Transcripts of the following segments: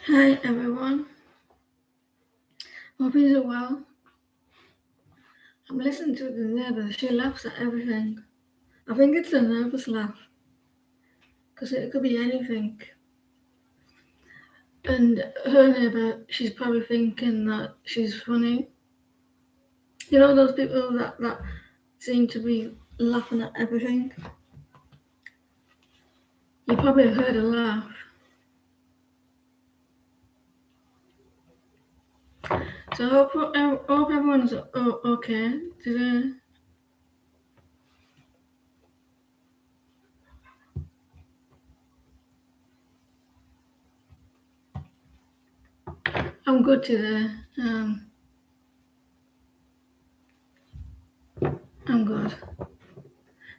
Hi everyone, hope you're well. I'm listening to the neighbor. She laughs at everything. I think it's a nervous laugh, because it could be anything. And her neighbor, she's probably thinking that she's funny. You know those people that seem to be laughing at everything? You probably heard her laugh. So I hope everyone's okay today. I'm good today. I'm good.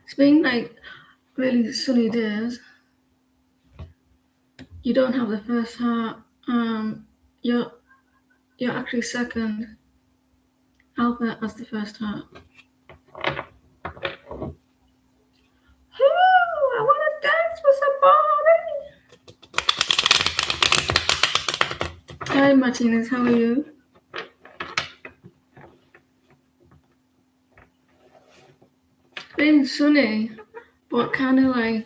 It's been like really sunny days. You don't have the first heart. You're actually second. Albert has the first heart. I want to dance with somebody. Hi Martinez, how are you? It's been sunny, but kind of like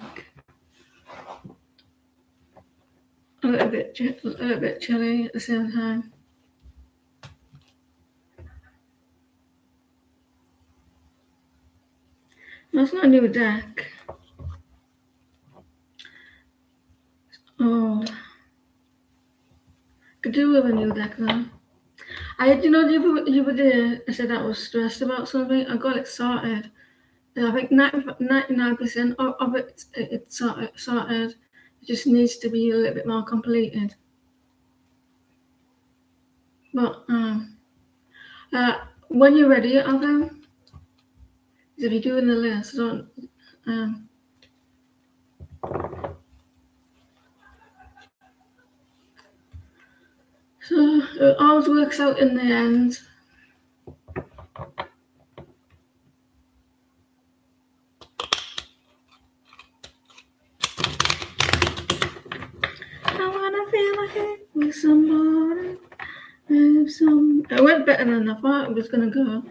a little bit chilly at the same time. That's not a new deck. Oh, could do with a new deck though. The other day I said I was stressed about something. I got it sorted. I think 99% of it's sorted. It just needs to be a little bit more completed. But when you're ready, Alvin, if you're doing the list, don't. Um, so it always works out in the end. I wanna feel like it with somebody. It went better than I thought it was gonna go.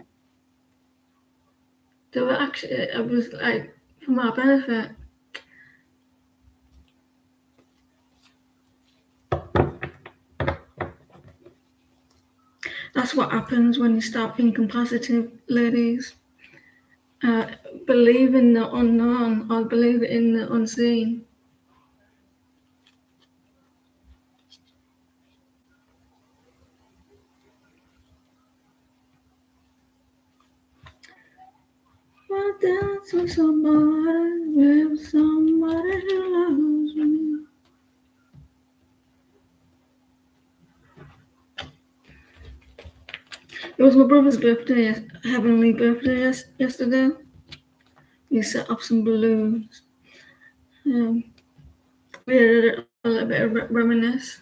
They were actually, it was like for my benefit. That's what happens when you start thinking positive, ladies. Uh, Believe in the unknown or believe in the unseen. Wanna dance with somebody who loves me. It was my brother's birthday, heavenly birthday yesterday. We set up some balloons. Um, we had a little bit of reminisce.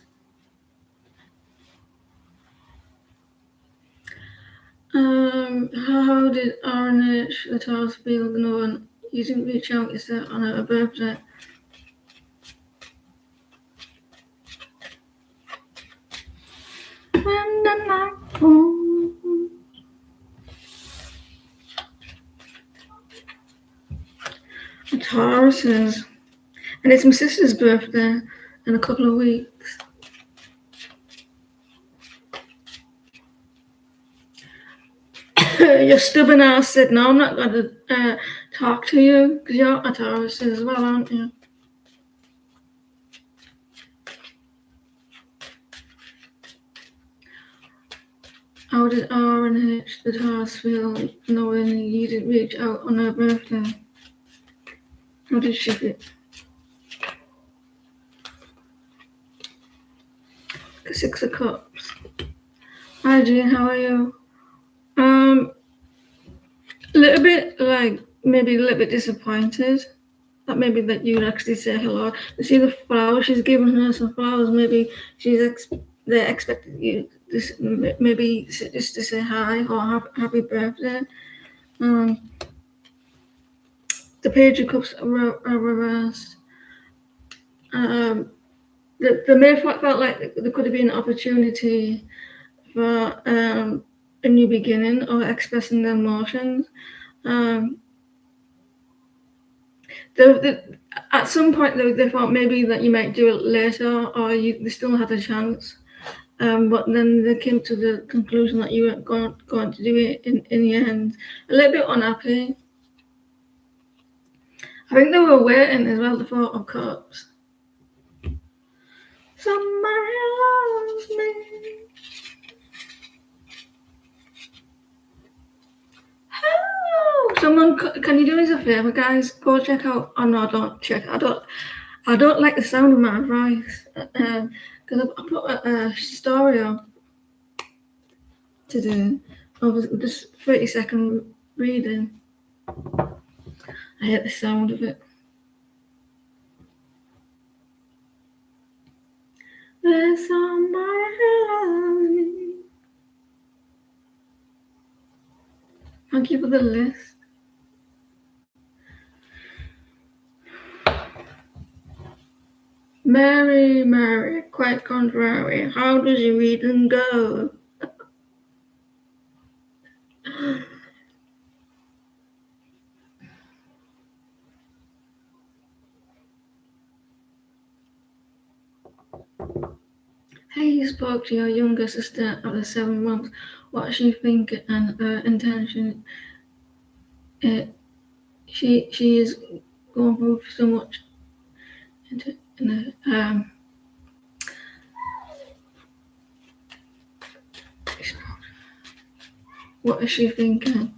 How did RNH, the Tars feel? No one, you didn't reach out, you said, on her birthday. When the night falls. Tauruses. And it's my sister's birthday in a couple of weeks. Your stubborn ass said, no, I'm not going to talk to you because you're a Taurus as well, aren't you? How did R and H, the Taurus, feel knowing you didn't reach out on her birthday? How did she feel? Six of Cups. Hi Jean, how are you? A little bit maybe a little bit disappointed that maybe that you'd actually say hello. You see the flowers, she's given her some flowers. Maybe they expected you maybe just to say hi or happy birthday. The Page of Cups are reversed. They may have felt like there could have been an opportunity for a new beginning or expressing their emotions. Um, at some point, they thought maybe that you might do it later, or they still had a chance. But then they came to the conclusion that you weren't going to do it in the end. A little bit unhappy. I think they were waiting as well, the Four of Cups. Somebody loves me. Hello. Someone, can you do us a favor, guys? Go check out. Oh no, don't check. I don't like the sound of my voice because I put a story up to do of this 30-second reading. I hate the sound of it. There's somebody who loves me. Thank you for the list. Mary, Mary, quite contrary. How does your reading go? Hey, you spoke to your younger sister after 7 months. What does she think and her intention? She is going through so much. What is she thinking?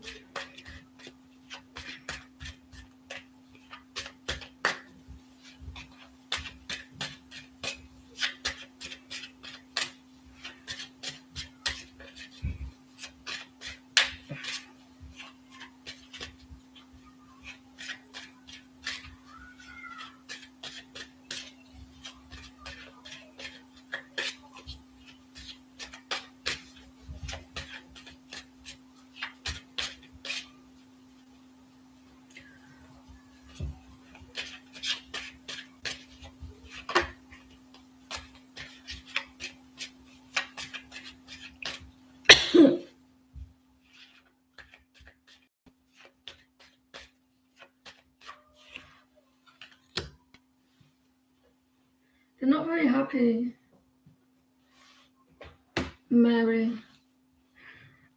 They're not very happy, Mary.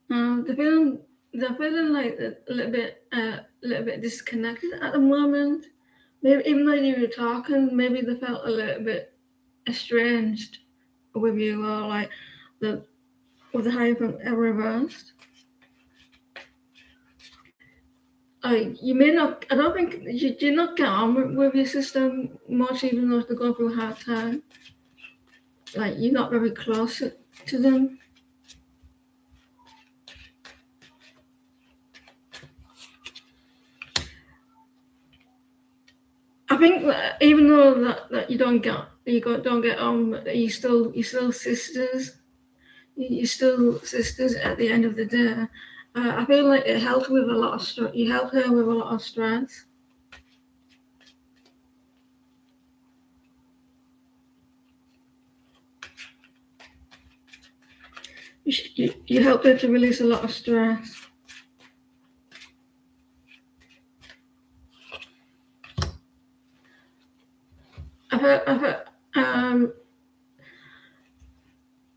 They're feeling like a little bit disconnected at the moment. Maybe even though you were talking, maybe they felt a little bit estranged with you, or like the with the Hierophant reversed. You may not. I don't think you do not get on with your sister much, even though they're going through a hard time. Like you're not very close to them. I think that even though that you don't get on, you still sisters. You're still sisters at the end of the day. I feel like it helped with a lot of stress. You helped her with a lot of stress. You helped her to release a lot of stress.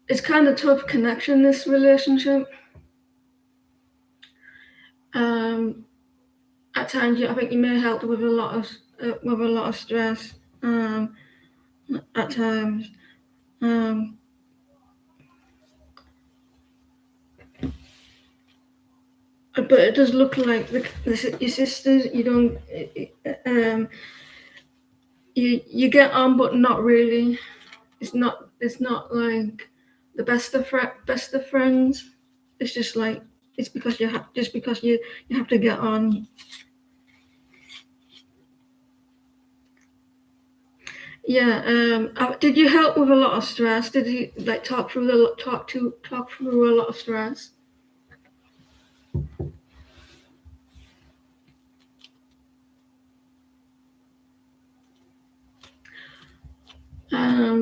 It's kind of tough connection, this relationship. At times, I think you may help with a lot of stress. At times, but it does look like your sisters. You don't. You get on, but not really. It's not like the best of friends. It's just like it's because you have to get on. Yeah. Did you help with a lot of stress? Did you like talk through a lot of stress?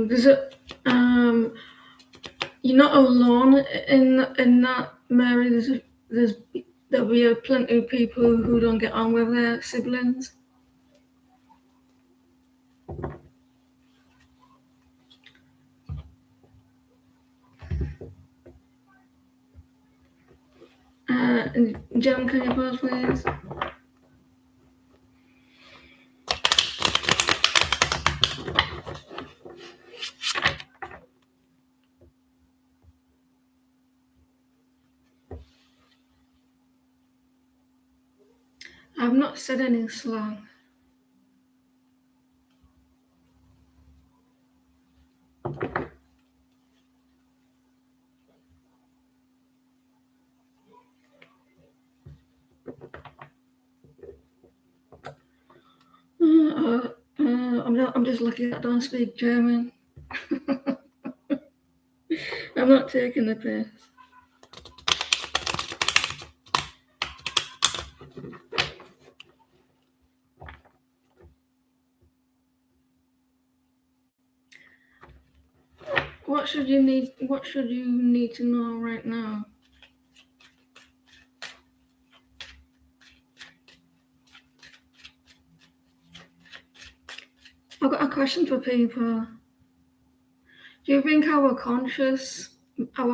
There's a you're not alone in that, Mary. There'll be plenty of people who don't get on with their siblings. Jem, can you pause, please? I've not said any slang. I'm just lucky that I don't speak German. I'm not taking the piss. What should you need to know right now? I've got a question for people. Do you think our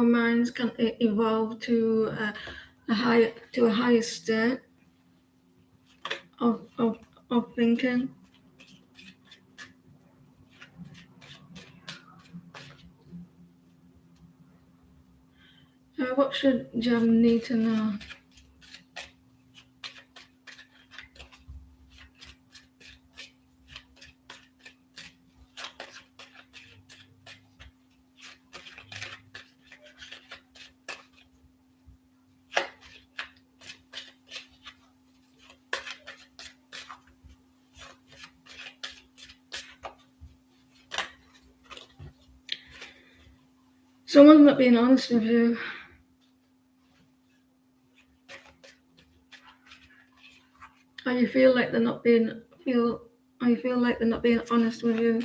minds can evolve to a higher state of thinking? What should Jem need to know? Someone's not being honest with you. Or you feel like they're not being honest with you.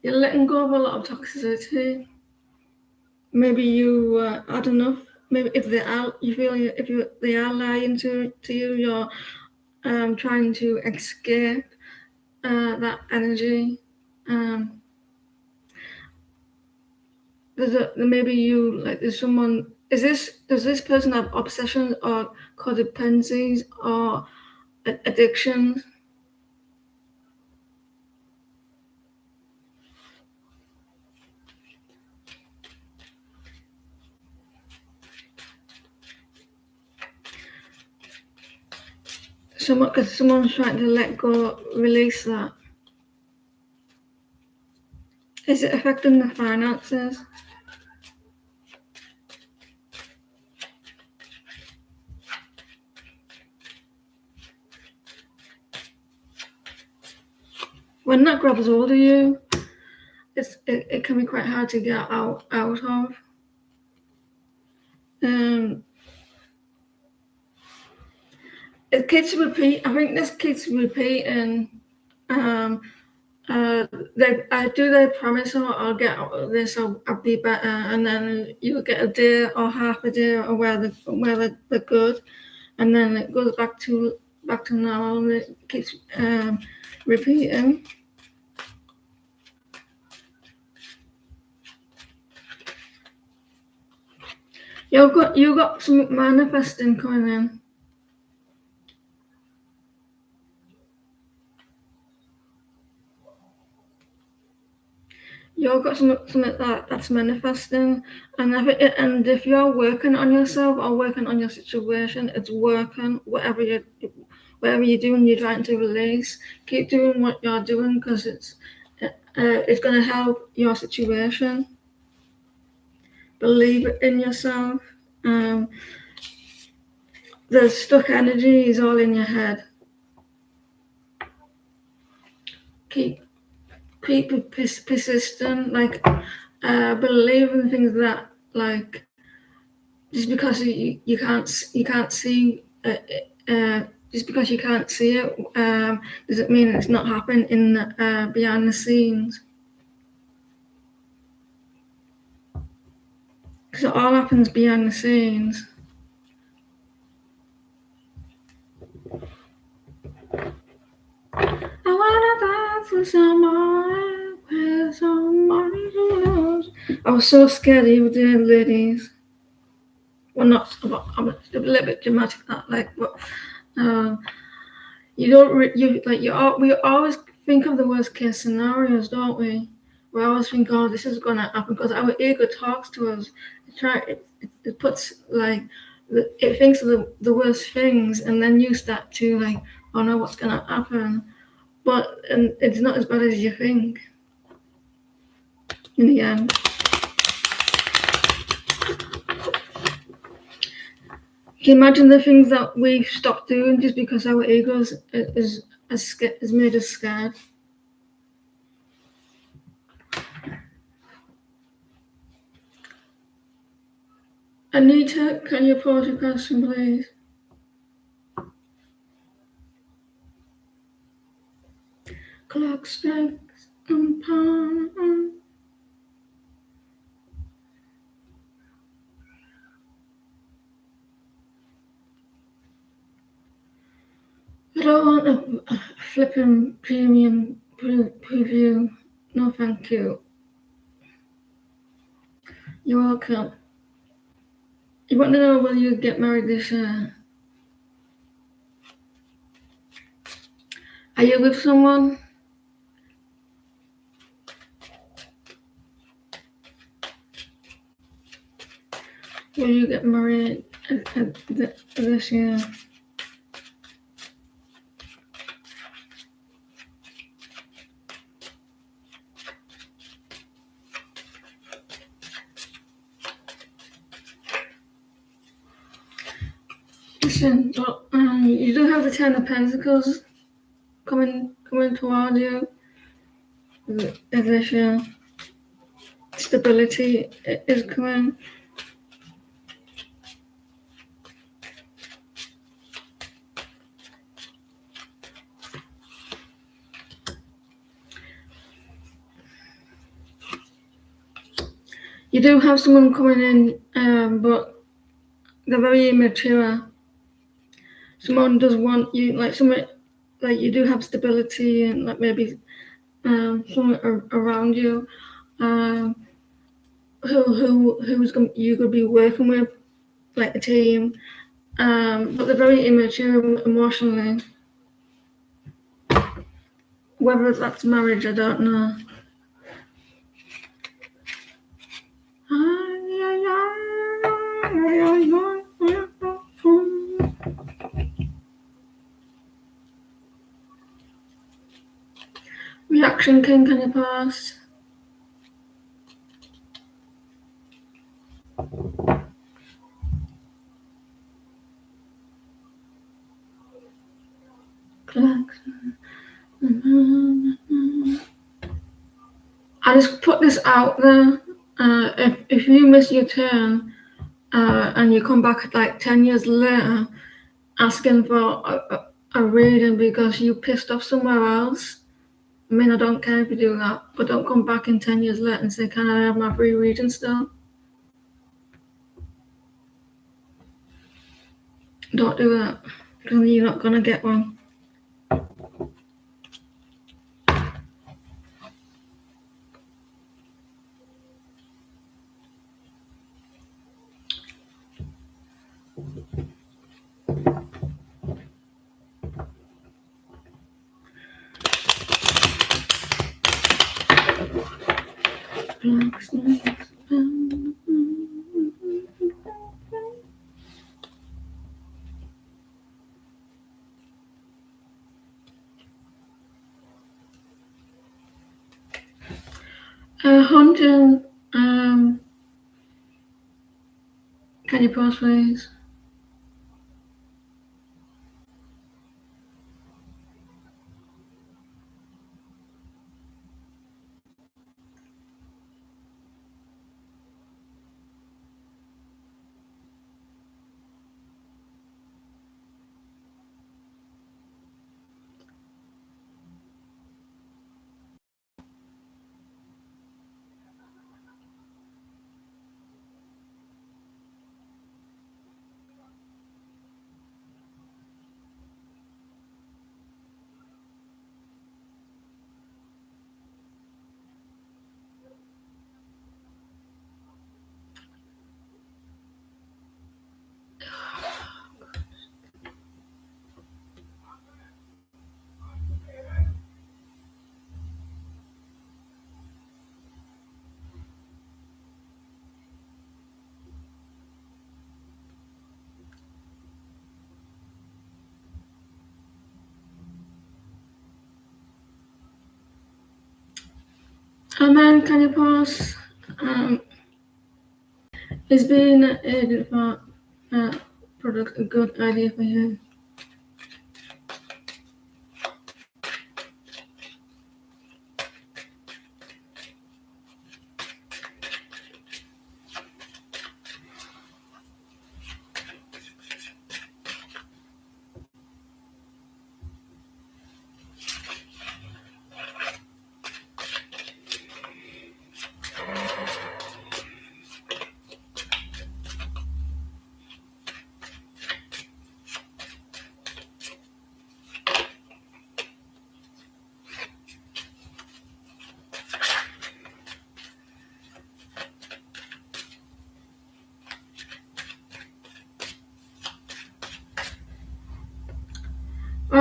You're letting go of a lot of toxicity. Maybe you I don't know. Maybe if they are lying to you, you're trying to escape that energy. There's someone. Does this person have obsessions or codependencies or addictions? Because someone's trying to let go, release that. Is it affecting the finances? When that grabs hold of you, it can be quite hard to get out of. It keeps repeat. I think this keeps repeating. I do their promise, I'll get out of this, I'll be better, and then you get a day or half a day or where they're good, and then it goes back to normal, and it keeps repeating. You got some manifesting coming in. You've got something that's manifesting, and if you're working on yourself or working on your situation, it's working. Whatever you're doing, you're trying to release. Keep doing what you're doing because it's going to help your situation. Believe in yourself. The stuck energy is all in your head. Keep persistent, believe in things that, just because you can't see just because you can't see it, does it mean it's not happening in the, behind the scenes? Because it all happens behind the scenes. I wanna dance with someone, with somebody who knows. I was so scared he was doing ladies. Well, not. I'm a little bit dramatic, that like, but you don't. We always think of the worst case scenarios, don't we? We always think, oh, this is gonna happen because our ego talks to us. It puts like it thinks of the worst things, and then you start to like, oh no, what's gonna happen? But it's not as bad as you think in the end. Can you imagine the things that we've stopped doing just because our egos is made us scared? Anita, can you pose your question, please? Clock strikes upon. I don't want a flipping premium preview. No, thank you. You're welcome. You want to know will you get married this year? Are you with someone? Will you get married this year? Listen, you do have the Ten of Pentacles coming toward you this year. Stability is coming. You do have someone coming in, but they're very immature. Someone does want you, like someone, like you do have stability and like maybe someone around you, you could be working with, like a team, but they're very immature emotionally. Whether that's marriage, I don't know. Reaction king, can you pass? I just put this out there. If you miss your turn and you come back like 10 years later asking for a reading because you pissed off somewhere else, I mean, I don't care if you do that, but don't come back in 10 years later and say, can I have my free reading still? Don't do that, because you're not going to get one. Black snakes. Hunter, can you pause, please? Man, can you pause? Is being an agent for product a good idea for you?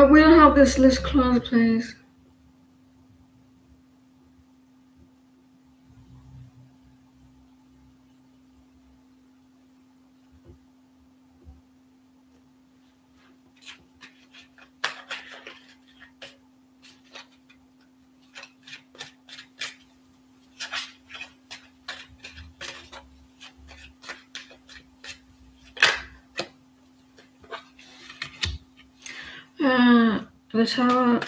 We'll have this list closed, please. The tower.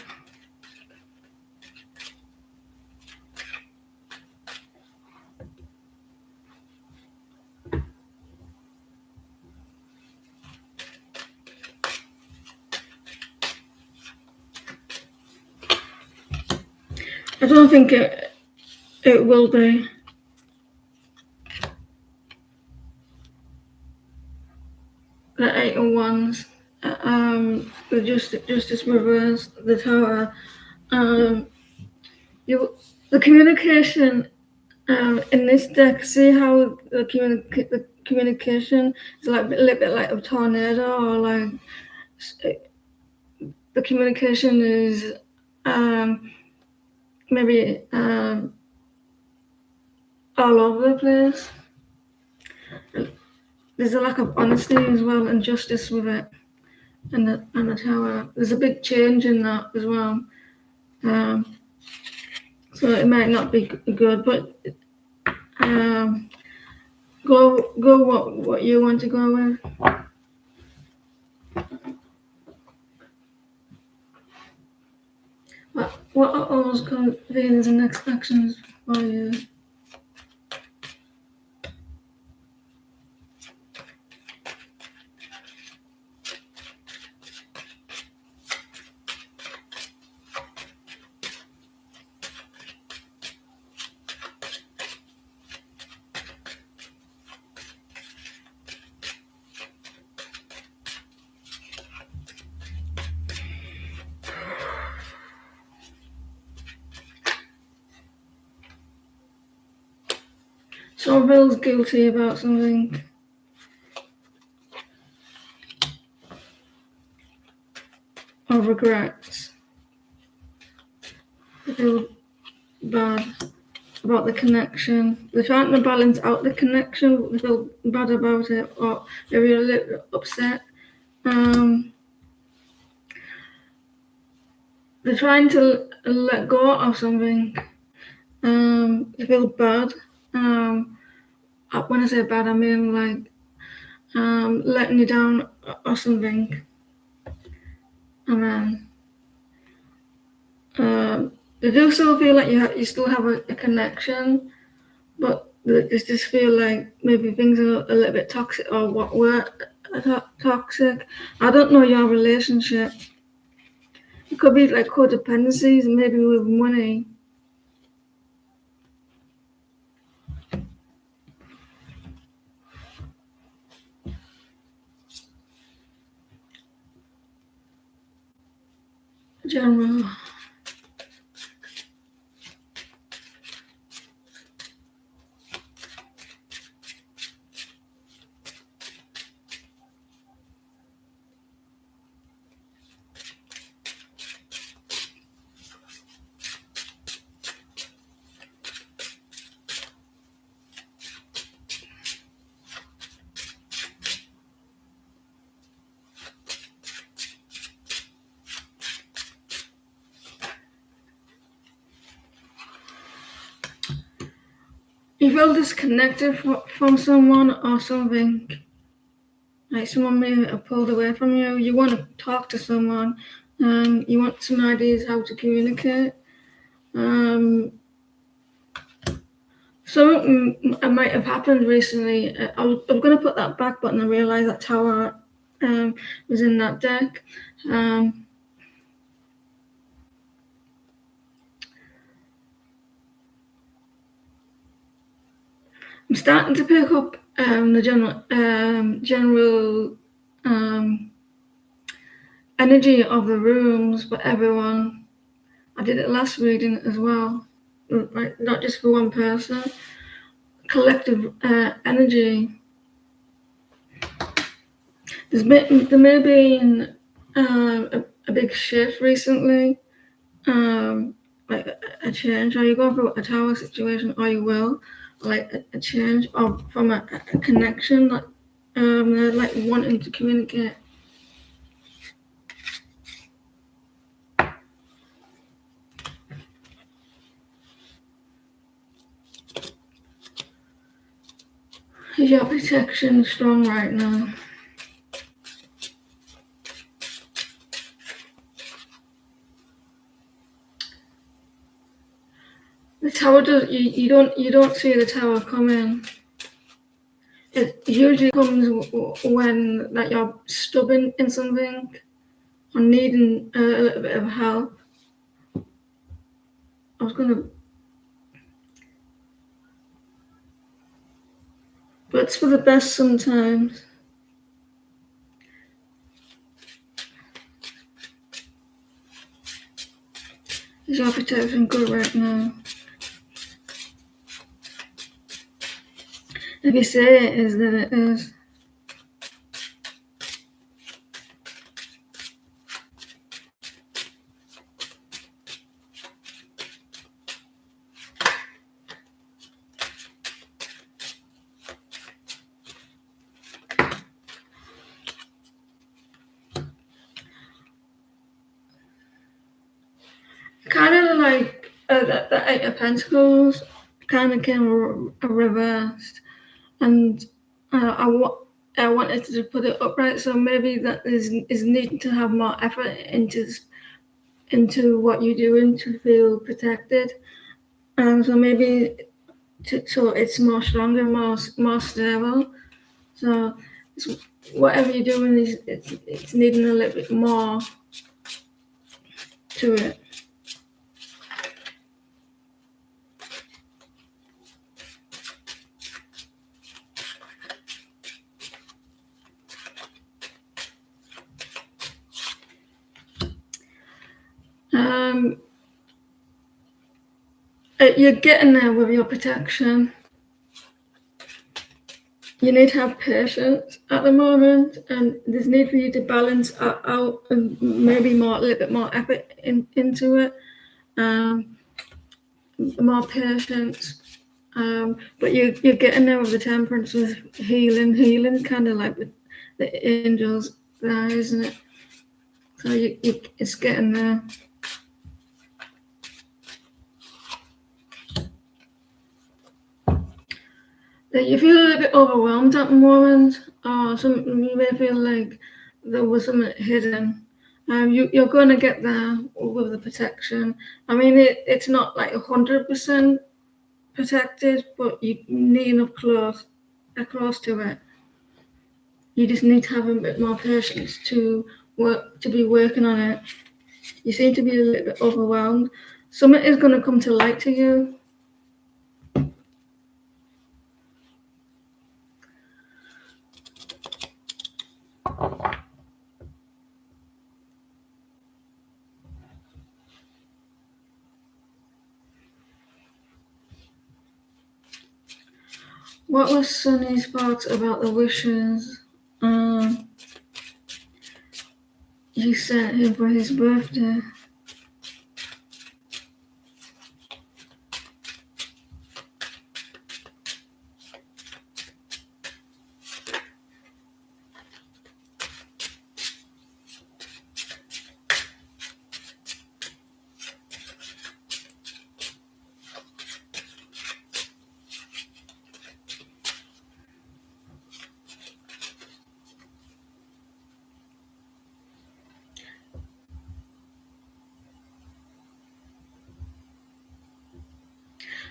I don't think it will be. The 8 of Wands. The Justice reverse. The tower. The communication in this deck. See how the communication is like a little bit like a tornado, or like the communication is maybe all over the place. There's a lack of honesty as well and justice with it, and the tower. There's a big change in that as well. So it might not be good, but go what you want to go with. What are all Venus and next actions for you? So Bill's guilty about something. Or regrets. They feel bad about the connection. They're trying to balance out the connection, but they feel bad about it, or they're really upset. They're trying to let go of something. They feel bad. When I say bad, I mean like letting you down or something. And then they do still feel like you still have a connection, but they just feel like maybe things are a little bit toxic, or what were toxic. I don't know your relationship. It could be like codependencies, maybe with money. General. feel disconnected from someone or something, like someone may have pulled away from you, you want to talk to someone, you want some ideas how to communicate. Something might have happened recently. I was going to put that back, but then I realised that tower was in that deck. I'm starting to pick up the general energy of the rooms for everyone. I did it last reading as well, right? Not just for one person. Collective energy. There may have been a big shift recently, like a change. Are you going through a tower situation, or you will, like a change from a connection, like wanting to communicate. Is your protection strong right now? The tower does. You don't see the tower coming. It usually comes when that you're stubborn in something or needing a little bit of help. I was gonna, but it's for the best sometimes. Is your protection good right now? If you say it is, then it is. Kind of like the Eight of Pentacles kind of came reversed, and I wanted to put it upright, so maybe that is needing to have more effort into what you're doing to feel protected, and so maybe so it's more stronger, more stable. So whatever you're doing is it's needing a little bit more to it. You're getting there with your protection. You need to have patience at the moment, and there's need for you to balance out and maybe a little bit more effort into it. More patience. But you're getting there with the Temperance, with healing kind of like with the angels there, isn't it? So it's getting there. You feel a little bit overwhelmed at the moment, or you may feel like there was something hidden. You're going to get there with the protection. I mean, it's not like 100% protected, but you need enough close to it. You just need to have a bit more patience to be working on it. You seem to be a little bit overwhelmed. Something is going to come to light to you. What was Sunny's thoughts about the wishes you sent him for his birthday?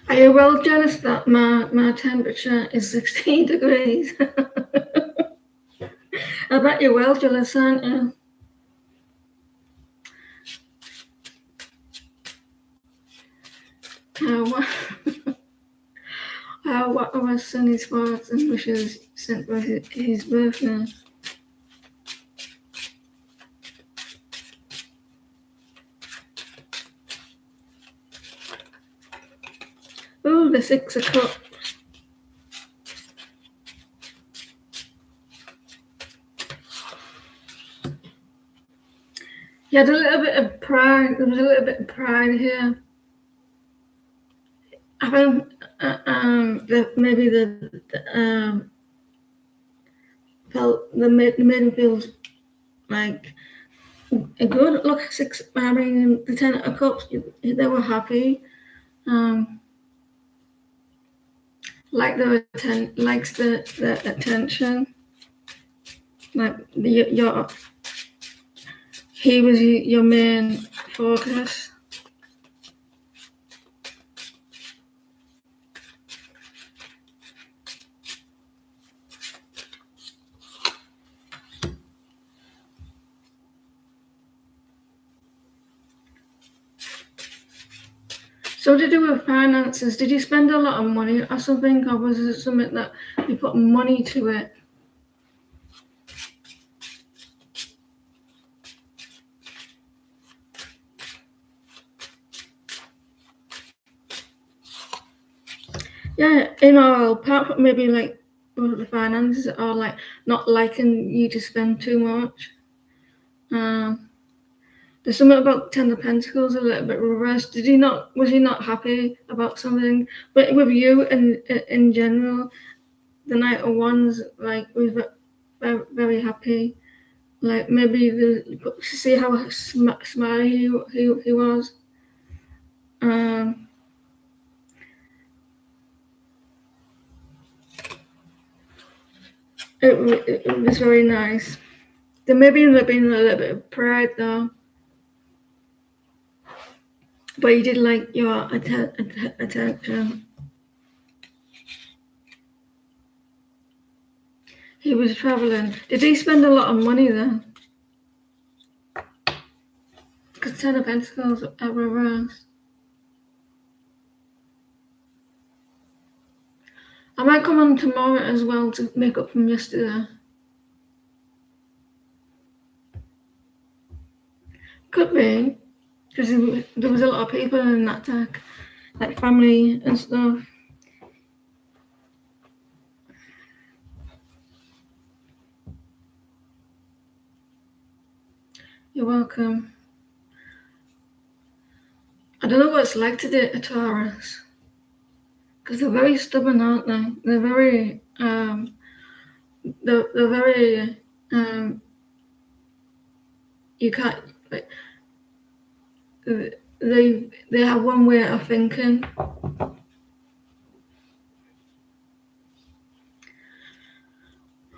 Are you well jealous that my temperature is 16 degrees? I bet you're well jealous, aren't you? What what are Sunny's thoughts and wishes sent for his birthday? Oh, the Six of Cups. You had a little bit of pride. There was a little bit of pride here. I think maybe made him feel like a good look. I mean, the Ten of Cups. They were happy. Like likes the attention. Like he was your main focus. So to do with finances, did you spend a lot of money or something, or was it something that you put money to it? Yeah, apart from maybe like the finances or like not liking you to spend too much. There's something about Ten of Pentacles a little bit reversed. Was he not happy about something? But with you and in general, the Knight of Wands was very, very happy. Like maybe see how smiley he was. It was very nice. There may be a little bit of pride though. But you did like your attention. He was traveling. Did he spend a lot of money then? Because Ten of Pentacles are reversed. I might come on tomorrow as well to make up from yesterday. Could be. Because there was a lot of people in that deck. Like family and stuff. You're welcome. I don't know what it's like to date a Taurus. Because they're very stubborn, aren't they? They're very, they're very, you can't, like, they have one way of thinking.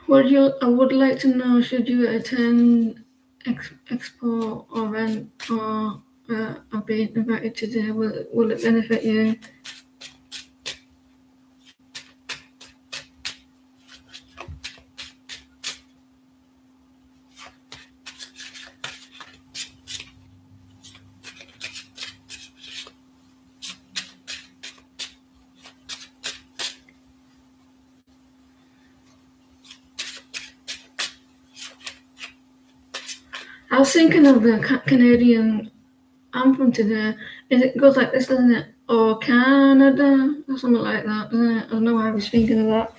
I would like to know, should you attend expo or event or be invited today? Will it benefit you? I was thinking of the Canadian anthem today. It goes like this, doesn't it? Or Canada, or something like that, doesn't it? I don't know why I was thinking of that.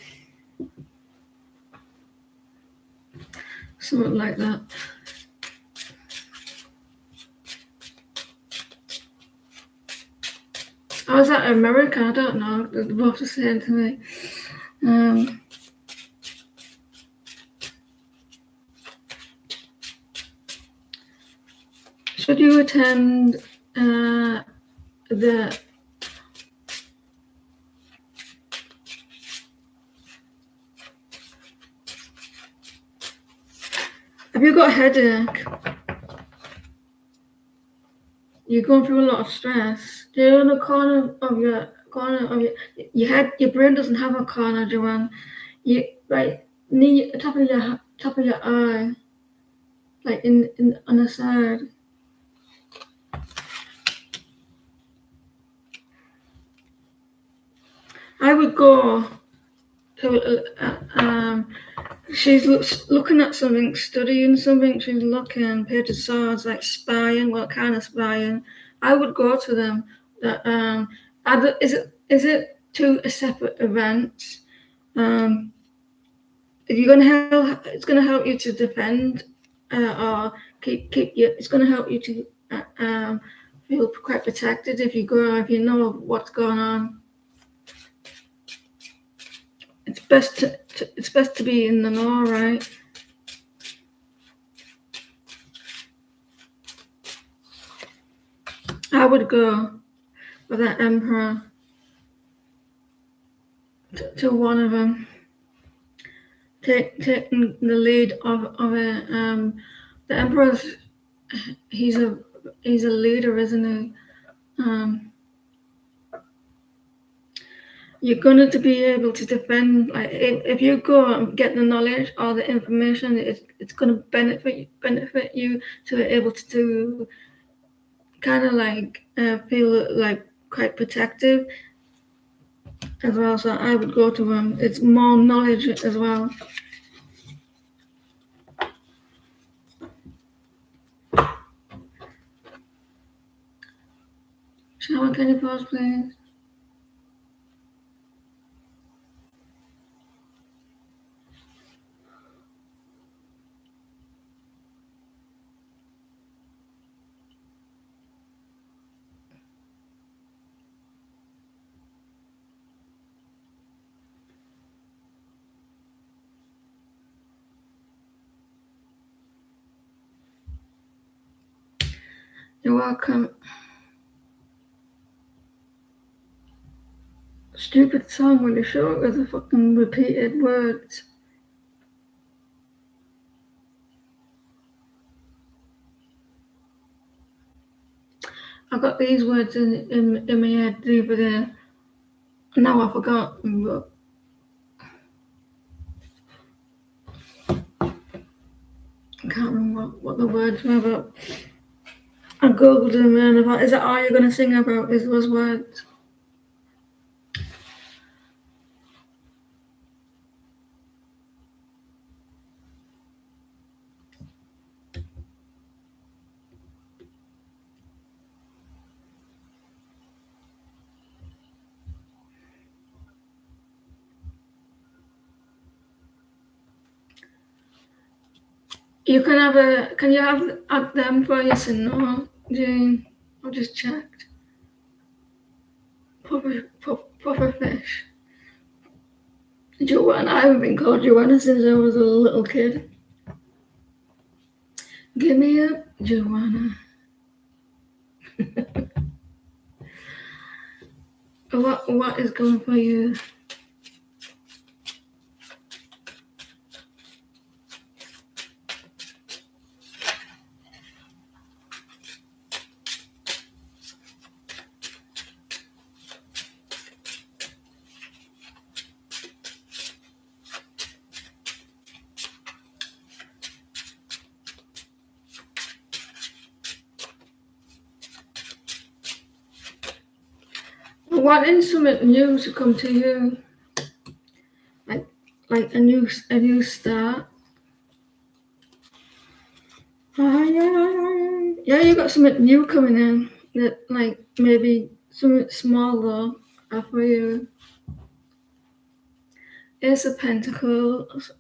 Something like that. I was at America, I don't know. They're both the same to me. Should you attend the Have you got a headache? You're going through a lot of stress. Do you know the corner of your corner of your head. Your brain doesn't have a corner, Joanne. You right near top of your eye, like in on the side. I would go to she's looking at something, studying something. She's looking painted swords, like spying. What kind of spying? I would go to them. Is it two separate events? If you're gonna help, it's gonna help you to defend or keep you. It's gonna help you to feel quite protected if you know what's going on. It's best to be in the know, right? I would go with that emperor to one of them, taking the lead of it. The emperor's he's a leader, isn't he? You're going to be able to defend. Like if you go and get the knowledge or the information, it's going to benefit you to be able to kind of like feel like quite protective as well. So I would go to them. It's more knowledge as well. Sharon, can you pause, please? You're welcome. Stupid song really short with the fucking repeated words. I got these words in my head the other day. Now I forgot them, but I can't remember what the words were, but I googled them and I thought, is that all you're gonna sing about? Is those words? You can have can you have them for yes and no, Jane? I just checked. Puffer fish. Joanna, I haven't been called Joanna since I was a little kid. Give me up, Joanna. What is going for you? What instrument new to come to you? Like a new start? Yeah, you got something new coming in. That like maybe something small though for you. Ace of Pentacles.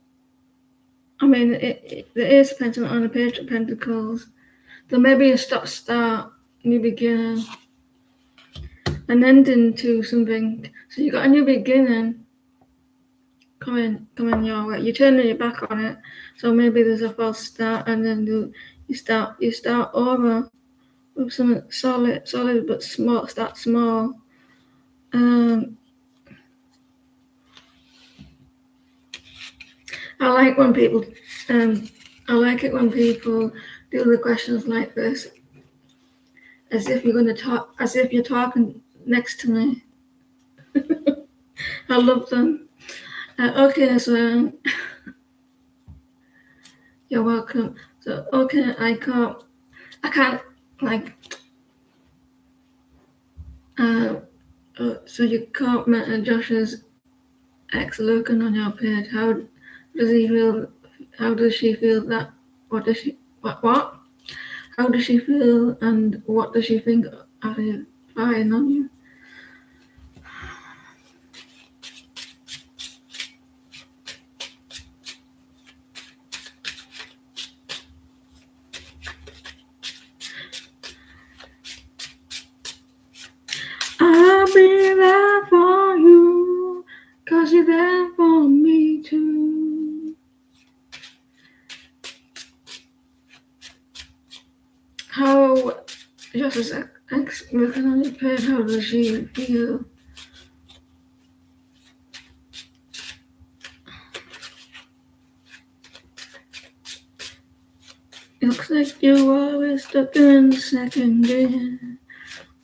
I mean, the Ace of Pentacles and the Page of Pentacles. There may be a start, new beginning, an ending to something. So you got a new beginning coming your way. You're turning your back on it, so maybe there's a false start, and then you start over with something solid but small. Start small. I like when people. I like it when people do the questions like this, as if you're going to talk, as if you're talking next to me. I love them. Okay, so you're welcome. So okay, I can't like uh, so you can't met Josh's ex looking on your page. How does he feel? How does she feel that? What does she? What? How does she feel? And what does she think of you spying on you? I'll be there for you, 'cause you're there for me too. How Josh's ex looking on your page? How does she feel? Looks like you're always stuck in second gear.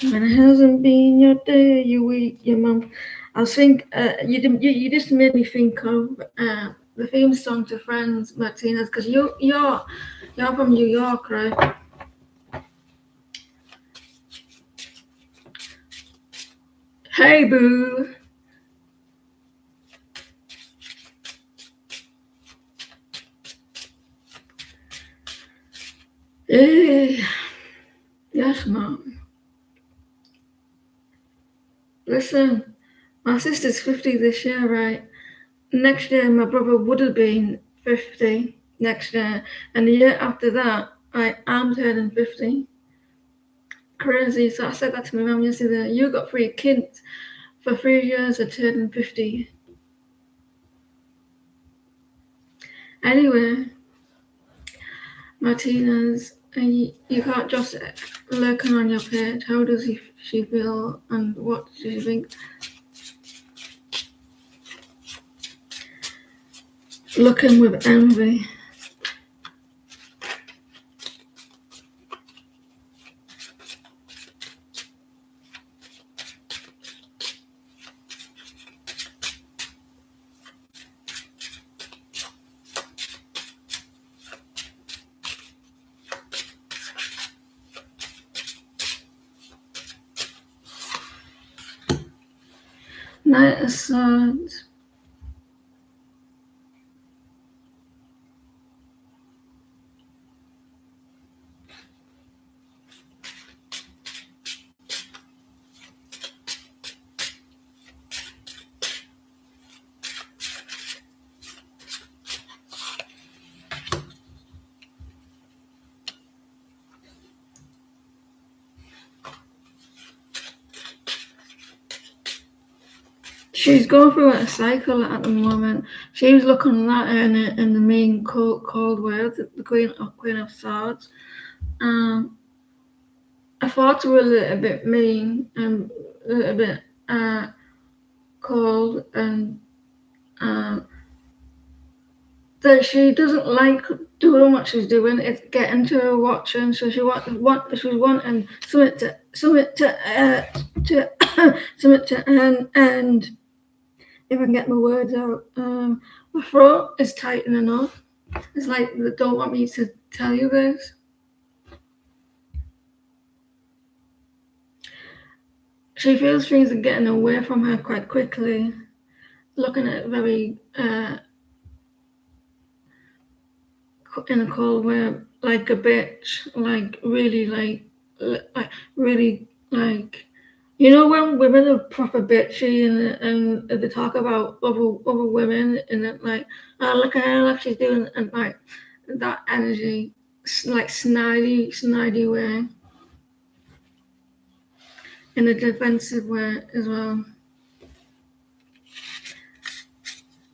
When it hasn't been your day, your week, your month. I was think you just made me think of the theme song to Friends, Martinez, because you're from New York, right? Hey, boo. Hey, yes, mom. Listen, my sister's 50 this year, right? Next year, my brother would have been 50 next year, and the year after that, I'm turning 50. Crazy. So I said that to my mum yesterday. You got 3 kids for 3 years of turning 50. Anyway, Martinez, you can't just lurking on your page. How does she feel, and what does she think? Looking with envy. Night aside. She's going through a cycle at the moment. She was looking at her in the main cold world, the Queen of Swords. I thought were a little bit mean and a little bit cold, and that she doesn't like doing what she's doing. It's getting to her watching, so she she's wanting to something to earn. And if I can get my words out, my throat is tightening up. It's like they don't want me to tell you this. She feels things are getting away from her quite quickly. Looking at it very in a cold way, like a bitch, like really, like really, like you know when women are proper bitchy and they talk about other women and then like, oh look at her, like she's doing, and like that energy, like snidey way, in a defensive way as well.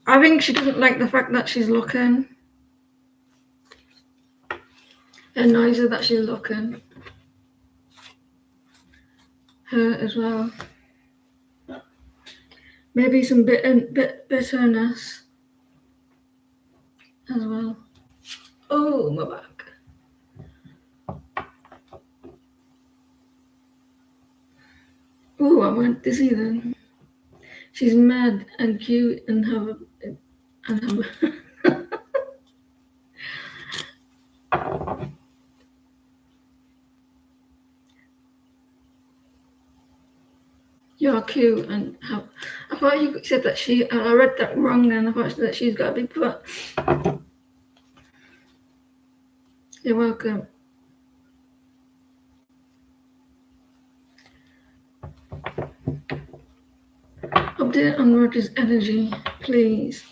I think she doesn't like the fact that she's looking. It annoys her that she's looking. Her as well. Maybe some bitterness as well. Oh, my back. Oh, I went dizzy then. She's mad and cute and have you're cute and have. I thought you said that I read that wrong then. I thought that she's got a big butt. You're welcome. Update on Roger's energy, please.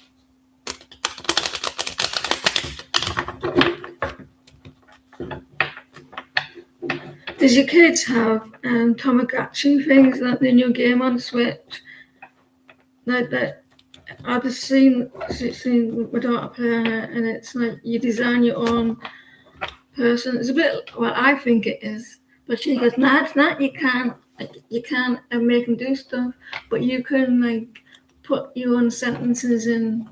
Does your kids have Tamagotchi things, like the new game on Switch? Like that, I've just seen my daughter play on it, and it's like you design your own person. It's a bit, well, I think it is, but she goes, "No, it's not. You can't make them do stuff, but you can like put your own sentences in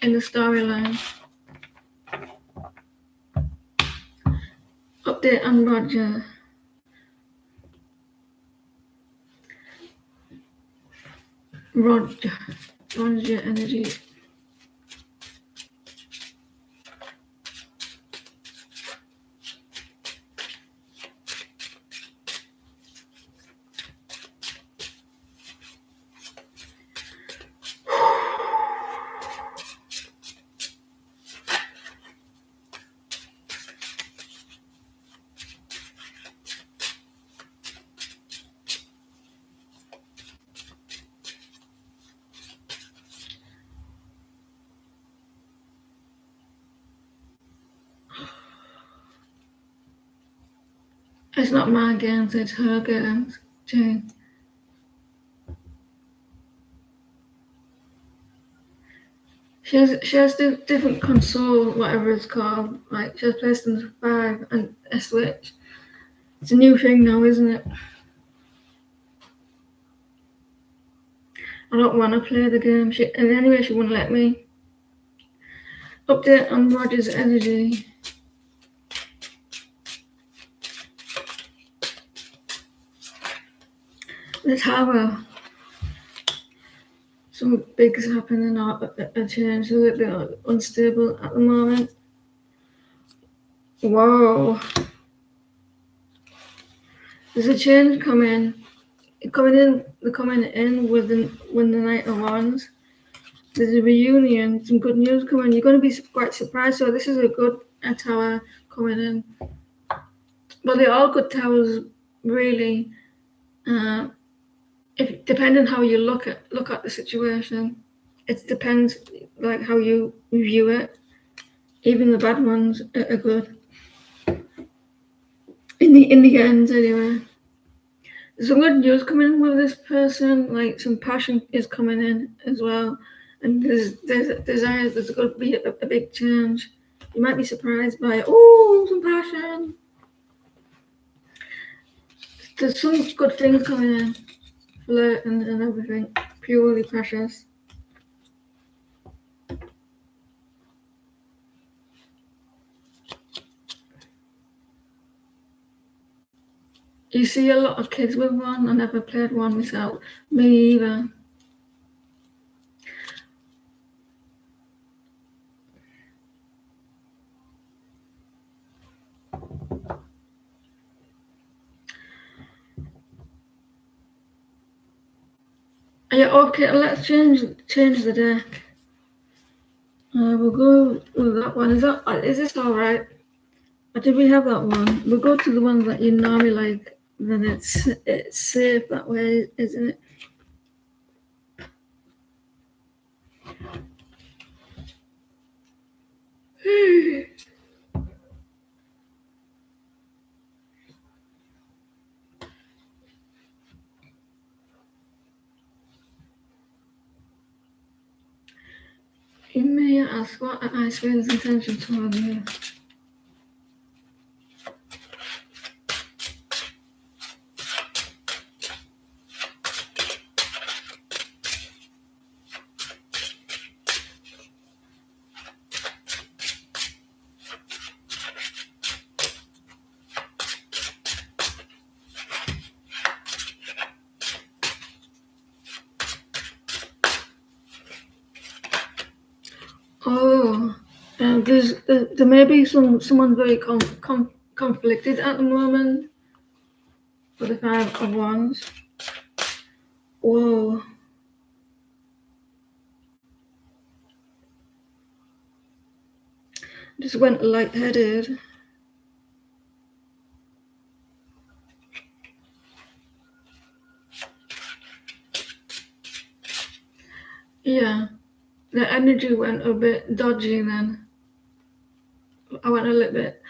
the storyline." Update on Roger. Roger energy. It's not my games, it's her games, Jane. She has different console, whatever it's called. Like she has PlayStation 5 and a Switch. It's a new thing now, isn't it? I don't want to play the game. And anyway, she wouldn't let me. Update on Roger's energy. The tower. Something big is happening. A change. A little bit unstable at the moment. Whoa. There's a change coming. They're coming in when the Knight of Wands. There's a reunion, some good news coming. You're going to be quite surprised. So this is a good tower coming in. Well, they're all good towers, really. If depending how you look at the situation, it depends like how you view it. Even the bad ones are good. In the end, anyway. There's some good news coming in with this person. Like some passion is coming in as well, and there's going to be a big change. You might be surprised by some passion. There's some good things coming in, flirt and everything. Purely precious. You see a lot of kids with one. I never played one myself. Me either. Yeah, okay, let's change the deck. We'll go with that one. Is this all right? Or did we have that one? We'll go to the ones that you normally like. Then it's safe that way, isn't it? You may ask what are Ice Wind's intention toward you. Oh, there may be someone very conflicted at the moment with the Five of Wands. Whoa. Just went lightheaded. Yeah, the energy went a bit dodgy then. I went a little bit,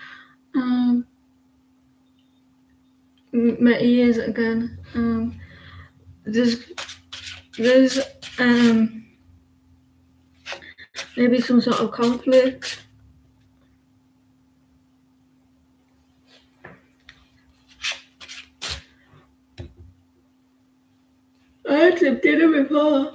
my ears again. There's, there's, maybe some sort of conflict. I had some dinner before.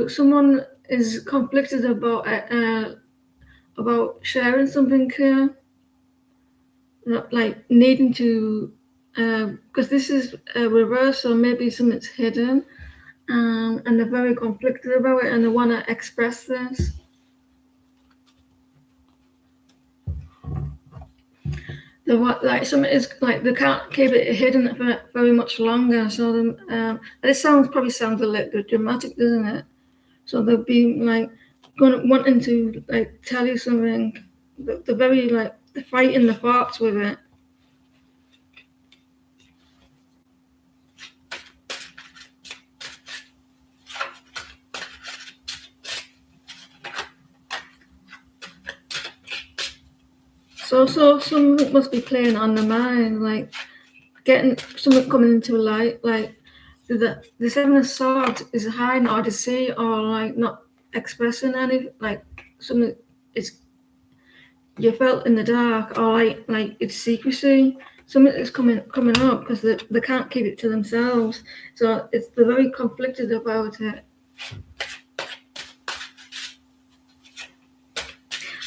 Someone is conflicted about sharing something here, not like needing to, because this is a reverse, so maybe something's hidden, and they're very conflicted about it, and they want to express this. They want like something is like they can't keep it hidden for very much longer. So this probably sounds a little bit dramatic, doesn't it? So they'll be like wanting to like tell you something. They're very like they're fighting the thoughts with it. So something must be playing on the mind, like getting something coming into light, like the Seven of Swords is hiding or deceit or like not expressing any, like something is you felt in the dark or like it's secrecy. Something is coming up because they can't keep it to themselves. So they're very conflicted about it.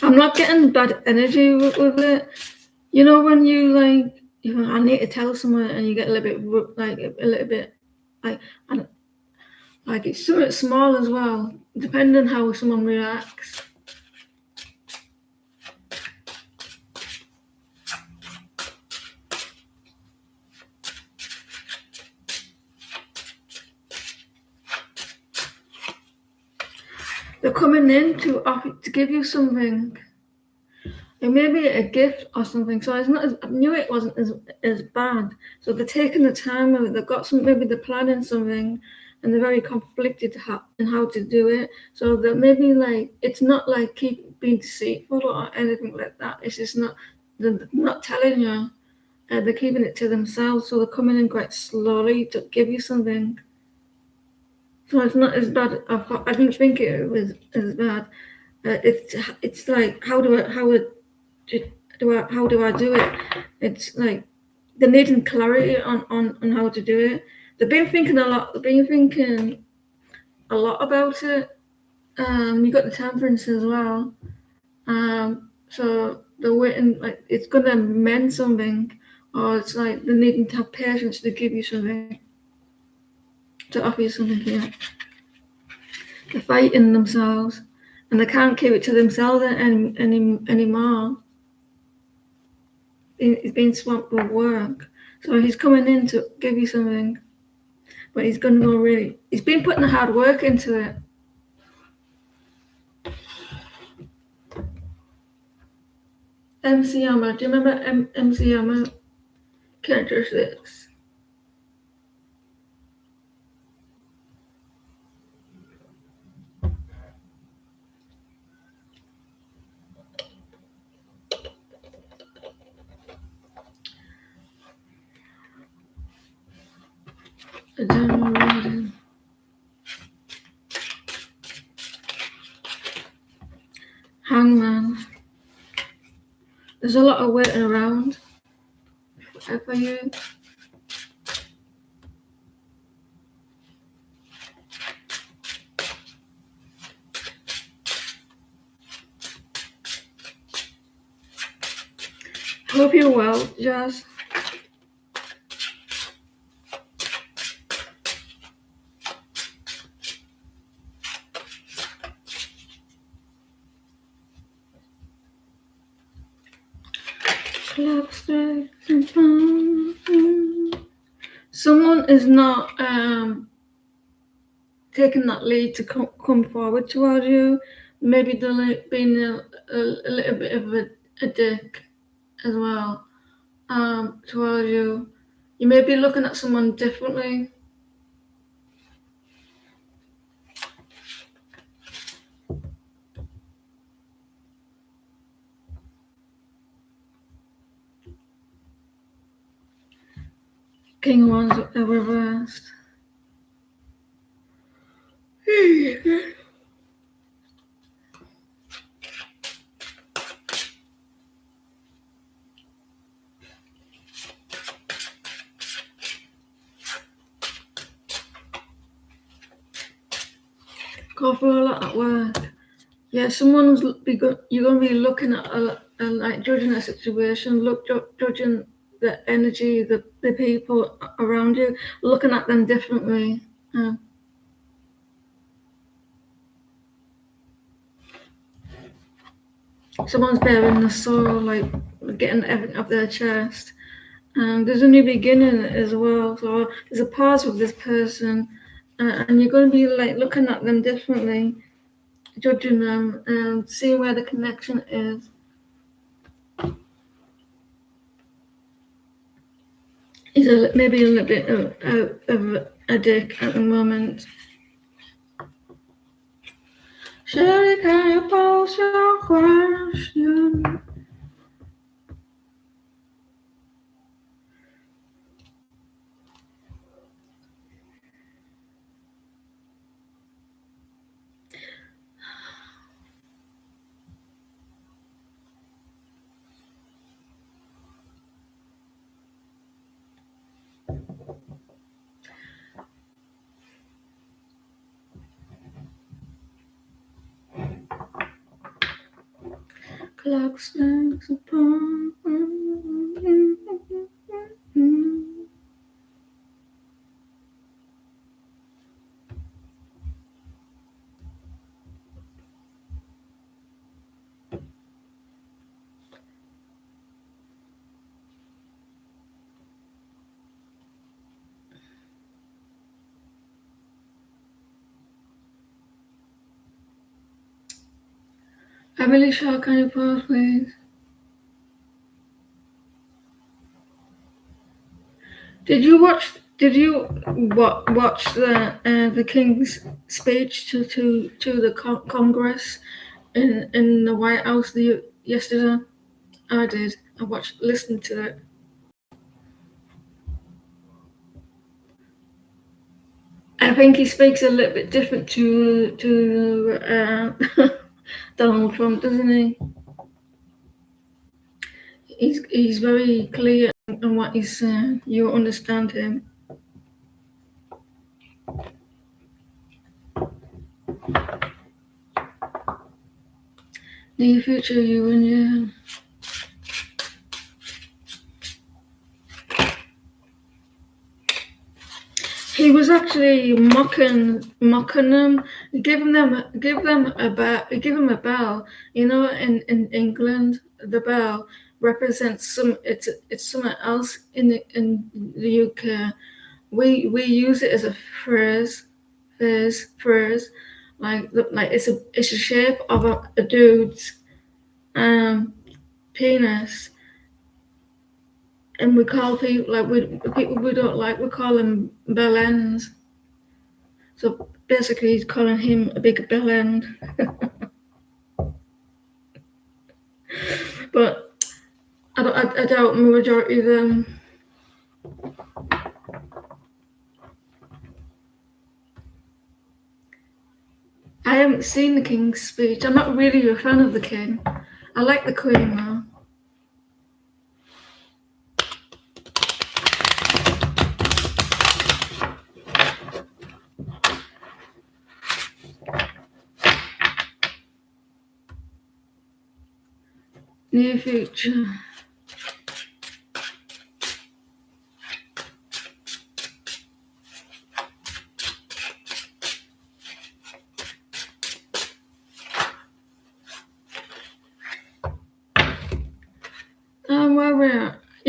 I'm not getting bad energy with it. You know when you like, I need to tell someone, and you get a little bit like, and like it's something small as well, depending on how someone reacts. They're coming in to offer to give you something. It may be a gift or something. So it's not. I knew it wasn't as bad. So they're taking the time with it. They've got some. Maybe they're planning something, and they're very conflicted in how to do it. So that maybe like it's not like keep being deceitful or anything like that. It's just not. They're not telling you. They're keeping it to themselves. So they're coming in quite slowly to give you something. So it's not as bad. I didn't think it was as bad. It's like how do I do it? It's like they're needing clarity on how to do it. They've been thinking a lot. They've been thinking a lot about it. You got the temperance as well. So they're waiting. Like it's gonna mend something, or it's like they're needing to have patience to give you something, to offer you something here. They're fighting themselves, and they can't keep it to themselves anymore. He's been swamped with work, so he's coming in to give you something, but he's gonna go really. He's been putting the hard work into it. MC Hammer, do you remember MC Hammer characteristics? A general reading. Hangman. There's a lot of waiting around for you. Hope you're well, Jazz. Clock strikes and someone is not taking that lead to come forward towards you. Maybe they're being a little bit of a dick as well towards you. You may be looking at someone differently. King of Wands are reversed. Go for a lot at work. Yeah, someone's you're gonna be looking at like judging a situation, judging the energy, the people around you, looking at them differently. Someone's bearing the soul, like getting everything off their chest. And there's a new beginning as well. So there's a pause with this person, and you're going to be like looking at them differently, judging them, and seeing where the connection is. He's maybe a little bit of a dick at the moment. Sherry, can you pose your question? Clock strikes upon. I'm really sure, can you pause, please? Did you watch the King's speech to the Congress in the White House yesterday? I did. I listened to it. I think he speaks a little bit different to Donald Trump, doesn't he? He's very clear on what he's saying. You understand him. Near future, you and you. He was actually mocking them, giving them a bell. You know, in England, the bell represents it's something else in the UK. We use it as a phrase, like it's a shape of a dude's penis. And we call people people we don't like, we call them bell ends. So basically, he's calling him a big bell end. But I doubt the majority of them. I haven't seen the King's speech. I'm not really a fan of the King. I like the Queen though. Near future.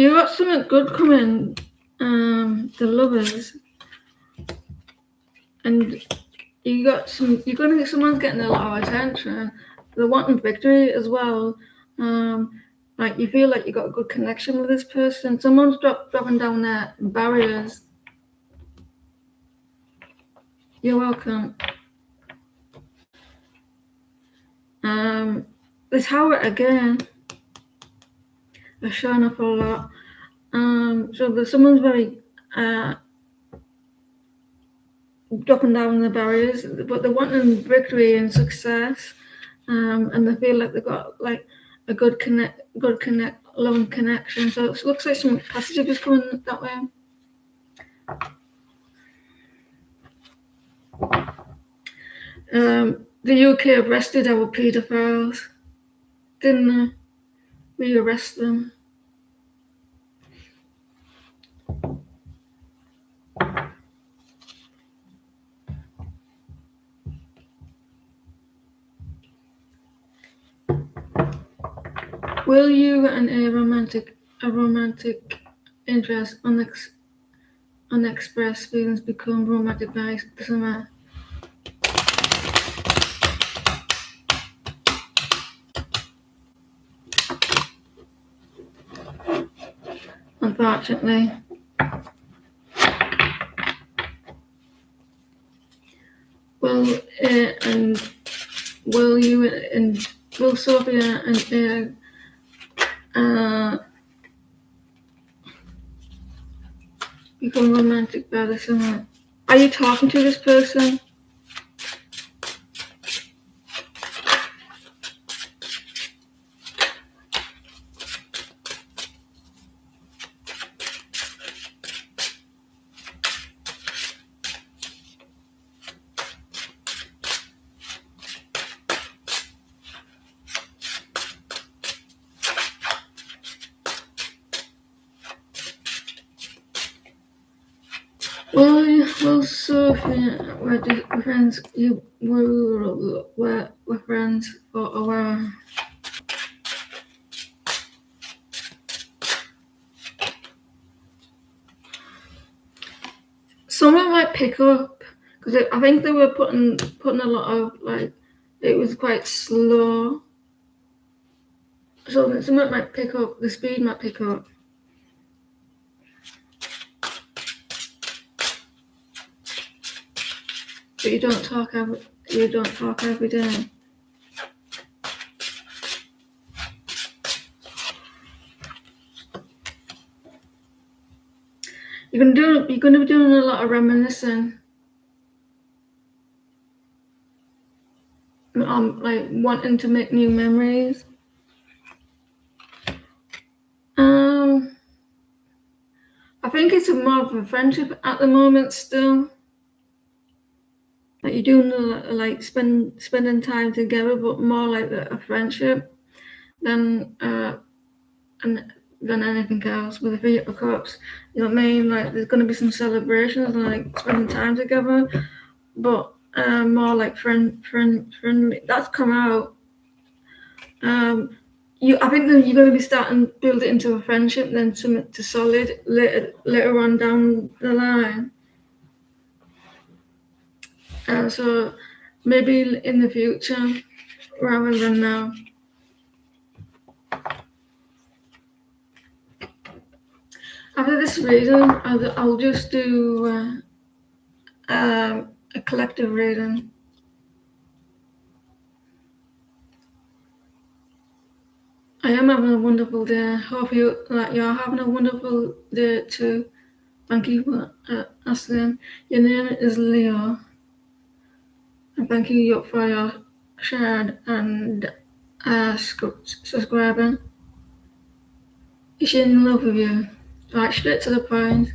You got something good coming. The Lovers, and you got some. You're gonna get someone's getting a lot of attention. They're wanting victory as well. Like you feel like you got a good connection with this person. Someone's dropping down their barriers. You're welcome. This Howard again. They're showing up a lot. So there's someone's very dropping down the barriers, but they're wanting victory and success, and they feel like they've got like a good loving connection. So it looks like some positive is coming that way. The UK arrested our paedophiles, didn't they? We arrest them. Will you and a romantic interest, unexpressed feelings become romantic by the summer? Unfortunately. Will you and will Sophia and become romantic by the summer? Are you talking to this person? Will Sophia were friends? You were friends for a while. Someone might pick up because I think they were putting a lot of like it was quite slow. So someone might pick up, the speed might pick up. But you don't talk every day. You're gonna be doing a lot of reminiscing. Like wanting to make new memories. I think it's more of a friendship at the moment still. Like you're doing like spending time together, but more like a friendship than anything else. With the Three of Cups, you know what I mean? Like there's gonna be some celebrations and like spending time together, but more like friendly. That's come out. I think that you're going to be starting to build it into a friendship, then something to solid later on down the line. So maybe in the future rather than now. After this reading, I'll just do a collective reading. I am having a wonderful day. Hope you're having a wonderful day too. Thank you for asking. Your name is Leo. And thank you for your sharing and subscribing. Is she in love with you? Right, straight to the point.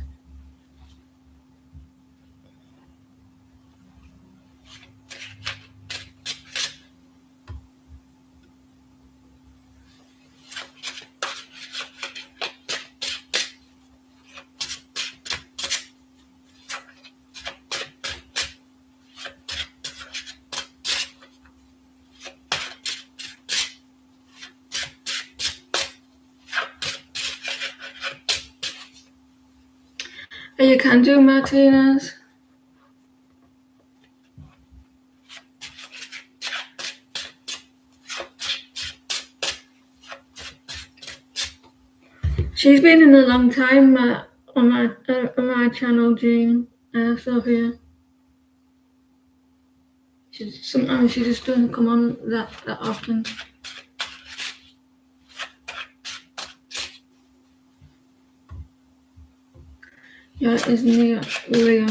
You can do Martinez. She's been in a long time on my channel, Jean, Sophia. Sometimes she just doesn't come on that often. Yeah, it's Leo.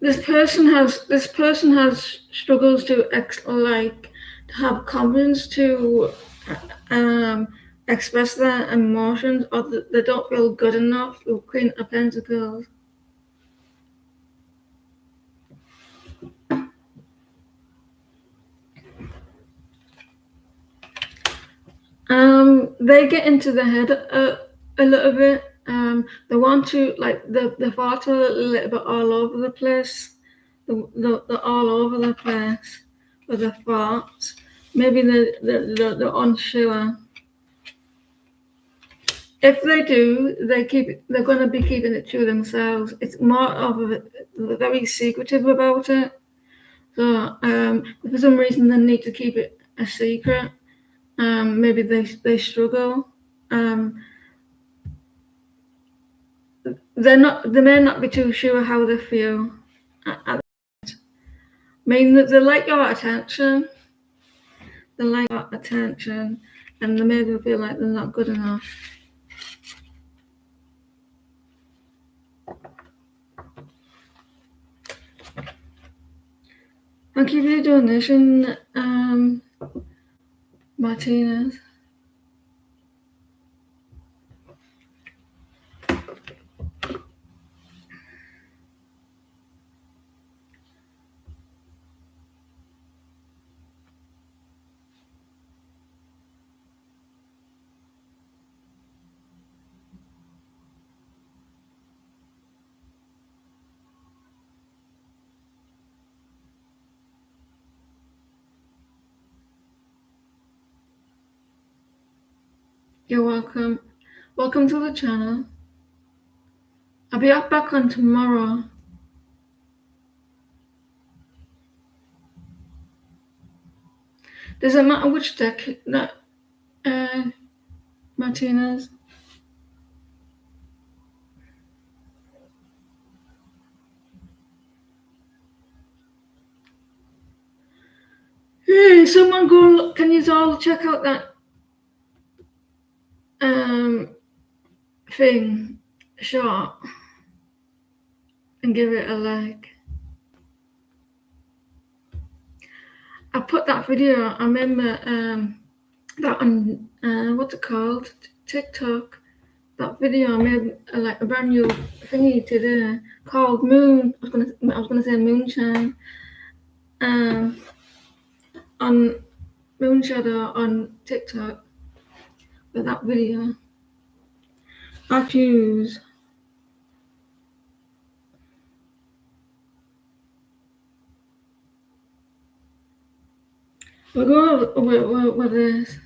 This person has struggles to have confidence to express their emotions, or they don't feel good enough. The Queen of Pentacles. They get into the head a little bit. They want to they fart a little bit all over the place. They're all over the place with their farts. Maybe they're unsure. If they do, they're going to be keeping it to themselves. It's more of they're very secretive about it. So for some reason they need to keep it a secret. Maybe they struggle. They may not be too sure how they feel. I mean, they like your attention. They like your attention, and they maybe feel like they're not good enough. Thank you for your donation, Martinez. You're welcome. Welcome to the channel. I'll be back on tomorrow. Does it matter which deck that Martinez? Hey, someone go look. Can you all check out that thing short and give it a like? I put that video. I remember that on what's it called? TikTok. That video I made like a brand new thingy today called Moon. I was gonna say Moonshine. On Moonshadow on TikTok with that video. I choose. We'll go with this.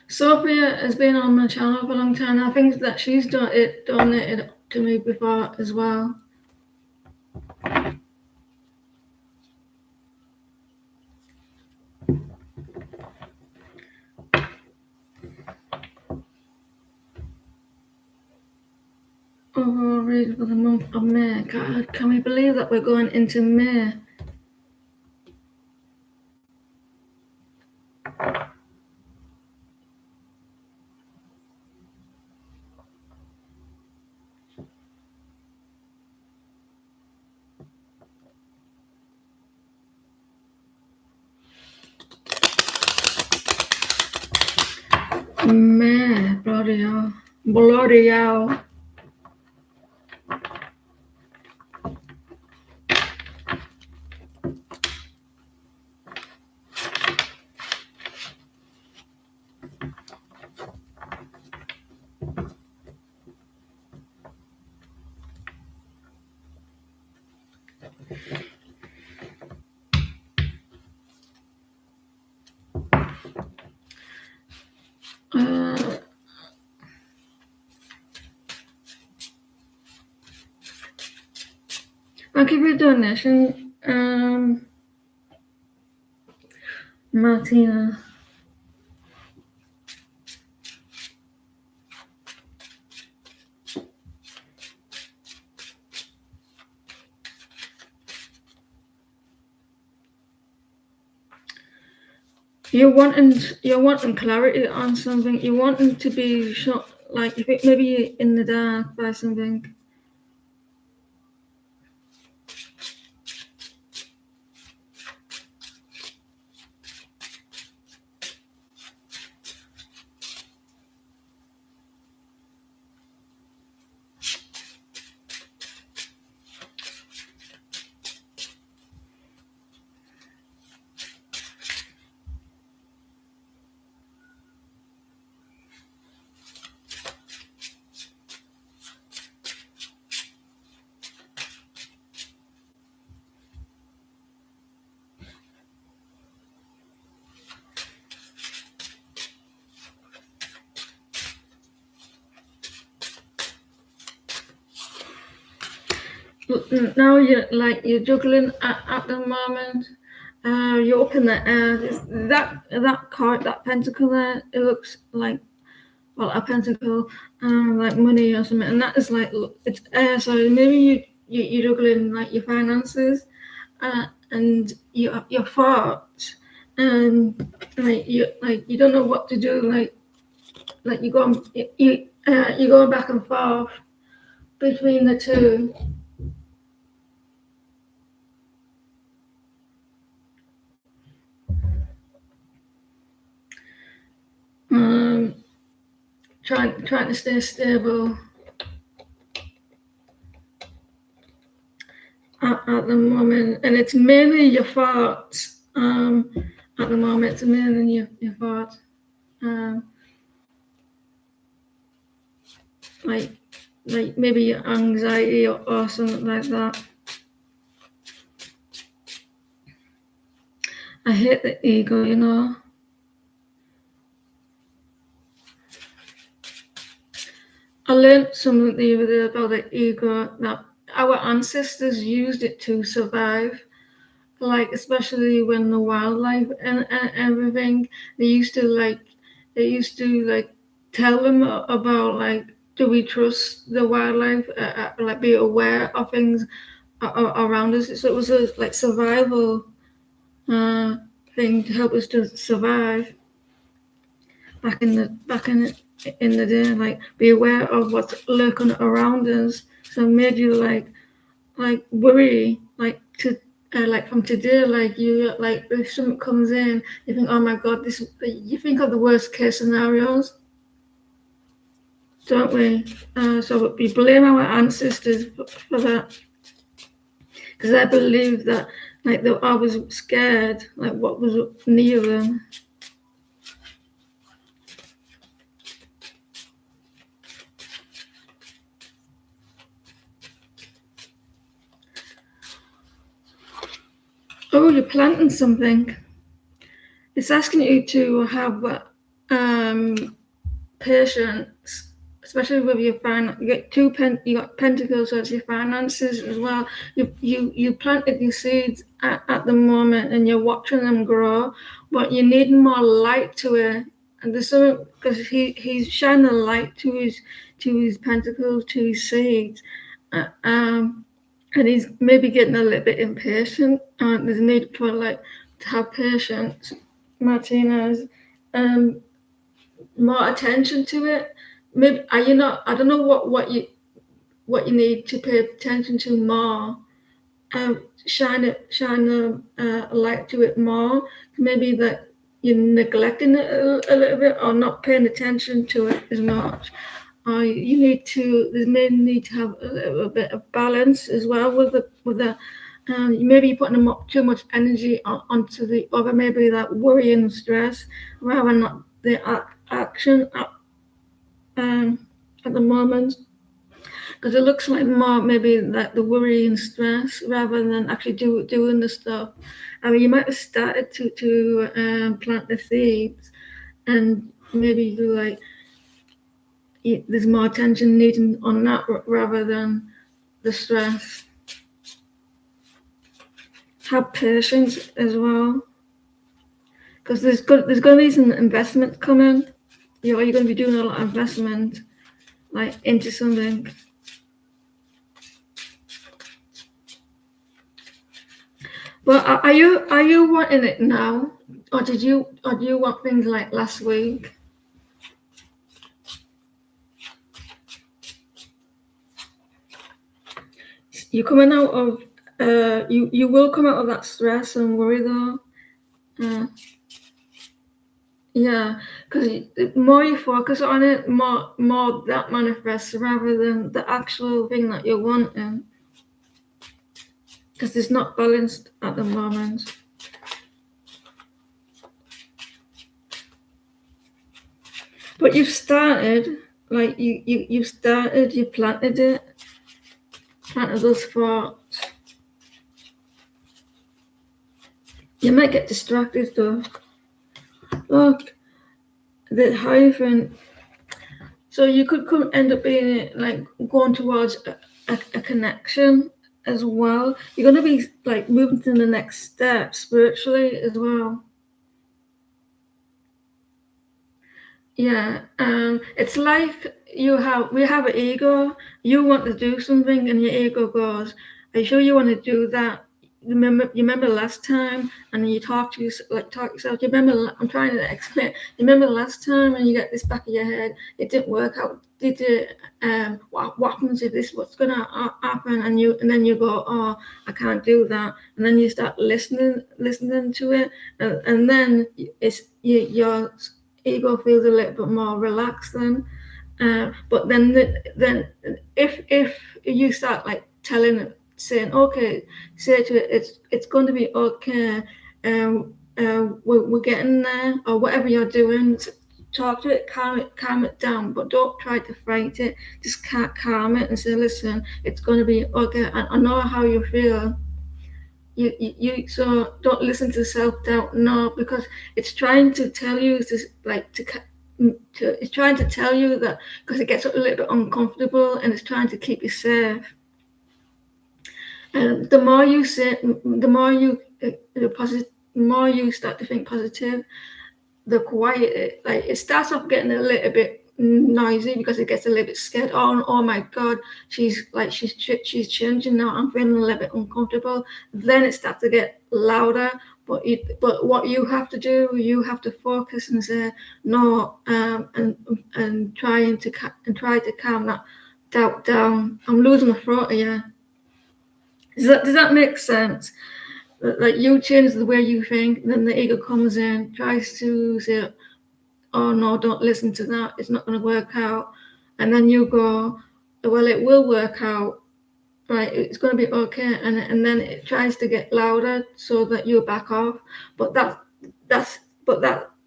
Sophia has been on my channel for a long time. I think that she's donated to me before as well. Overall read for the month of May. God, can we believe that we're going into May? Man, bloody hell. Bloody hell. Thank you for your donation, Martina. You're wanting clarity on something. You're wanting to be shot, like if it, maybe you're in the dark by something. Now you're juggling at the moment. You open the air. That card, that pentacle there, it looks like, well, a pentacle, like money or something, and that is like, it's air. So maybe you're juggling like your finances, and your thoughts, and you don't know what to do. Like you go back and forth between the two. Trying to stay stable at the moment, and it's mainly your thoughts. At the moment, it's mainly your thoughts. Like maybe your anxiety or something like that. I hate the ego, you know. I learned something the other day about the ego, that our ancestors used it to survive. Like especially when the wildlife and everything, they used to tell them about, like, do we trust the wildlife, like be aware of things around us. So it was a like survival thing to help us to survive back in the day, like be aware of what's lurking around us. So it made you like worry, like to like from today, like you, like if something comes in, you think, oh my god, this, you think of the worst case scenarios, don't we? So we blame our ancestors for that, because I believe that, like, they were always scared, like what was near them. Oh, you're planting something. It's asking you to have patience, especially with your finance. You got pentacles, so it's your finances as well. You planted your seeds at the moment, and you're watching them grow, but you need more light to it. And there's something, because he's shining a light to his pentacles, to his seeds, and he's maybe getting a little bit impatient. There's a need for, like, to have patience, Martinez. More attention to it. Maybe you know, I don't know what you need to pay attention to more. Shine a light to it more. Maybe that you're neglecting it a little bit or not paying attention to it as much. You need to. There's may need to have a little bit of balance as well with the. Maybe you're putting too much energy onto the other, maybe that worry and stress, rather than the action at the moment. Because it looks like more maybe like the worry and stress rather than actually doing the stuff. I mean, you might have started to plant the seeds, and maybe you like there's more attention needed on that rather than the stress. Have patience as well, because there's going to be some investment coming. You're going to be doing a lot of investment, like into something. Well, are you wanting it now, or do you want things like last week? You're coming out of you will come out of that stress and worry though. Yeah, because the more you focus on it, more that manifests rather than the actual thing that you're wanting. Because it's not balanced at the moment. But you've started, like you started, you planted it, planted those thoughts. You might get distracted though. Look, the hyphen. So you could end up being like going towards a connection as well. You're going to be like moving to the next step spiritually as well. Yeah, it's like we have an ego. You want to do something, and your ego goes, "Are you sure you want to do that?" You remember last time, and you talk yourself. You remember? I'm trying to explain. You remember last time, and you get this back of your head. It didn't work out. Did it? What happens if this? What's gonna happen? And then you go, "Oh, I can't do that." And then you start listening to it, and then your ego feels a little bit more relaxed then. But then if you start like telling it, saying, okay, say to it, it's going to be okay, we're getting there, or whatever you're doing, talk to it, calm it down, but don't try to fight it. Just calm it and say, listen, it's going to be okay. I know how you feel. You so don't listen to self-doubt, no, because it's trying to tell you this, like it's trying to tell you that, because it gets a little bit uncomfortable and it's trying to keep you safe. And the more you say, the more you the more you start to think positive, the quiet, like it starts off getting a little bit noisy because it gets a little bit scared. Oh my God, she's changing now. I'm feeling a little bit uncomfortable. Then it starts to get louder. But what you have to do, you have to focus and say no, and try to calm that doubt down. I'm losing my throat here. Does that make sense? Like you change the way you think, then the ego comes in, tries to say, oh no, don't listen to that, it's not going to work out. And then you go, well, it will work out, right? It's going to be okay. And then it tries to get louder so that you back off. But that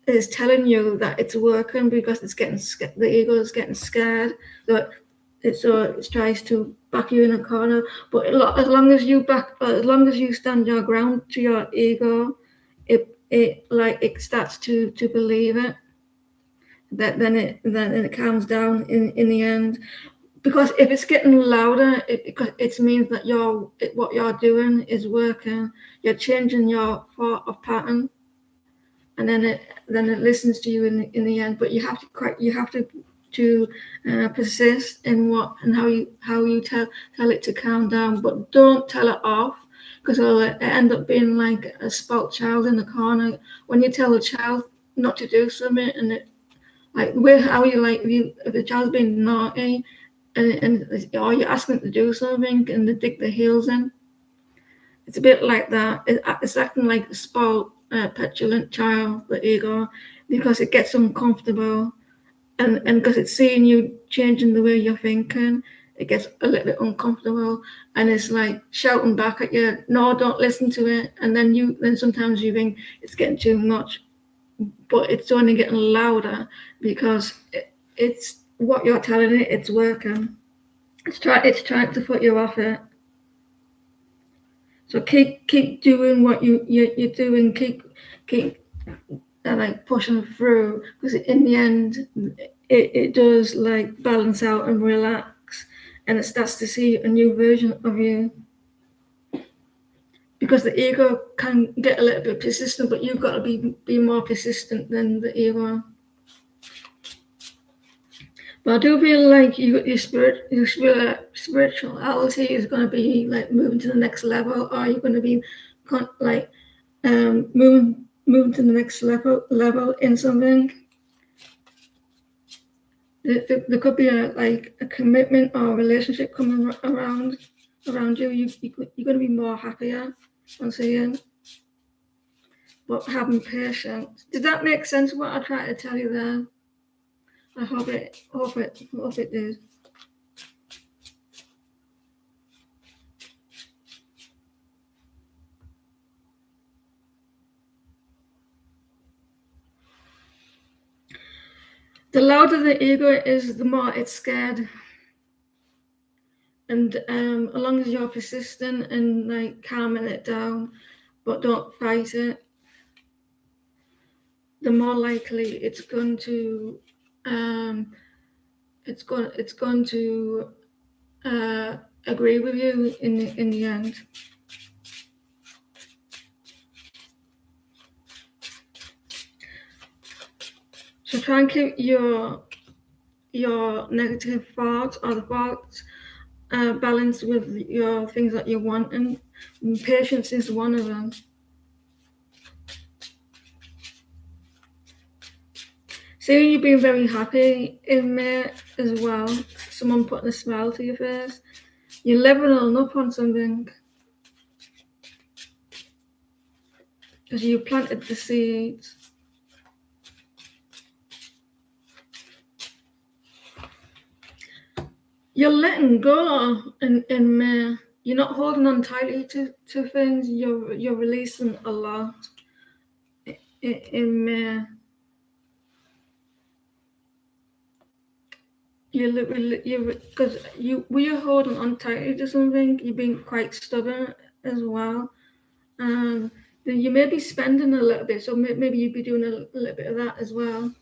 is telling you that it's working because it's getting the ego is getting scared. So it tries to back you in a corner. But as long as you stand your ground to your ego, it starts to believe it. Then it calms down in the end. Because if it's getting louder, it means that what you're doing is working. You're changing your thought pattern, and then it listens to you in the end. But you have to persist in how you tell it to calm down, but don't tell it off, because it'll end up being like a spoilt child in the corner. When you tell a child not to do something, and it like how you like if the child's being naughty, and or you ask them to do something and they dig their heels in. It's a bit like that. It's acting like a spoiled petulant child, the ego, because it gets uncomfortable, and because it's seeing you changing the way you're thinking, it gets a little bit uncomfortable, and it's like shouting back at you, no, don't listen to it. And then sometimes you think it's getting too much, but it's only getting louder because it's what you're telling it, it's working. It's trying to put you off it. So keep doing what you're doing. Keep like pushing through, because in the end it does like balance out and relax, and it starts to see a new version of you. Because the ego can get a little bit persistent, but you've got to be more persistent than the ego. But I do feel like your spirituality is going to be like moving to the next level, or you're going to be like moving to the next level in something. There could be a commitment or a relationship coming around you. You're going to be more happier, I'm saying. But having patience. Did that make sense? What I tried to tell you there? I hope it did. The louder the ego is, the more it's scared. And as long as you're persistent and like calming it down, but don't fight it, the more likely it's going to agree with you in the end. So try and keep your negative thoughts or the thoughts balanced with your things that you want, and patience is one of them. See, you've been very happy in May as well. Someone putting a smile to your face. You're leveling up on something because you planted the seeds. You're letting go in May. You're not holding on tightly to things. You're releasing a lot in May. Because when you're holding on tightly to something, you're being quite stubborn as well. Then you may be spending a little bit, so maybe you'd be doing a little bit of that as well.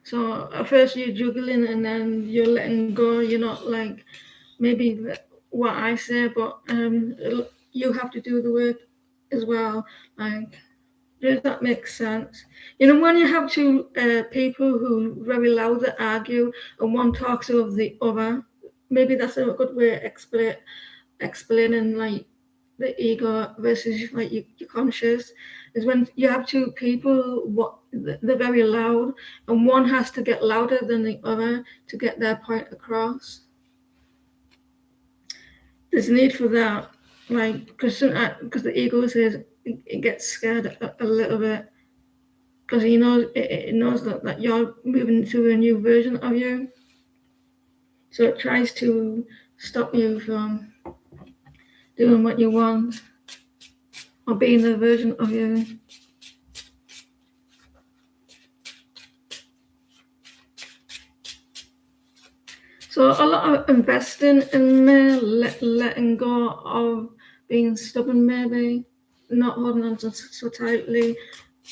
So at first you're juggling, and then you're letting go. You're not like maybe what I say, but you have to do the work as well. Like, does that make sense? You know, when you have two people who very loudly argue and one talks over the other, maybe that's a good way of explaining like the ego versus like your conscious, is when you have two people, they're very loud, and one has to get louder than the other to get their point across. There's need for that, like, because the ego says it gets scared a little bit, because it knows that you're moving to a new version of you, so it tries to stop you from doing what you want or being the version of you. So a lot of investing in letting go of being stubborn, maybe not holding on so tightly.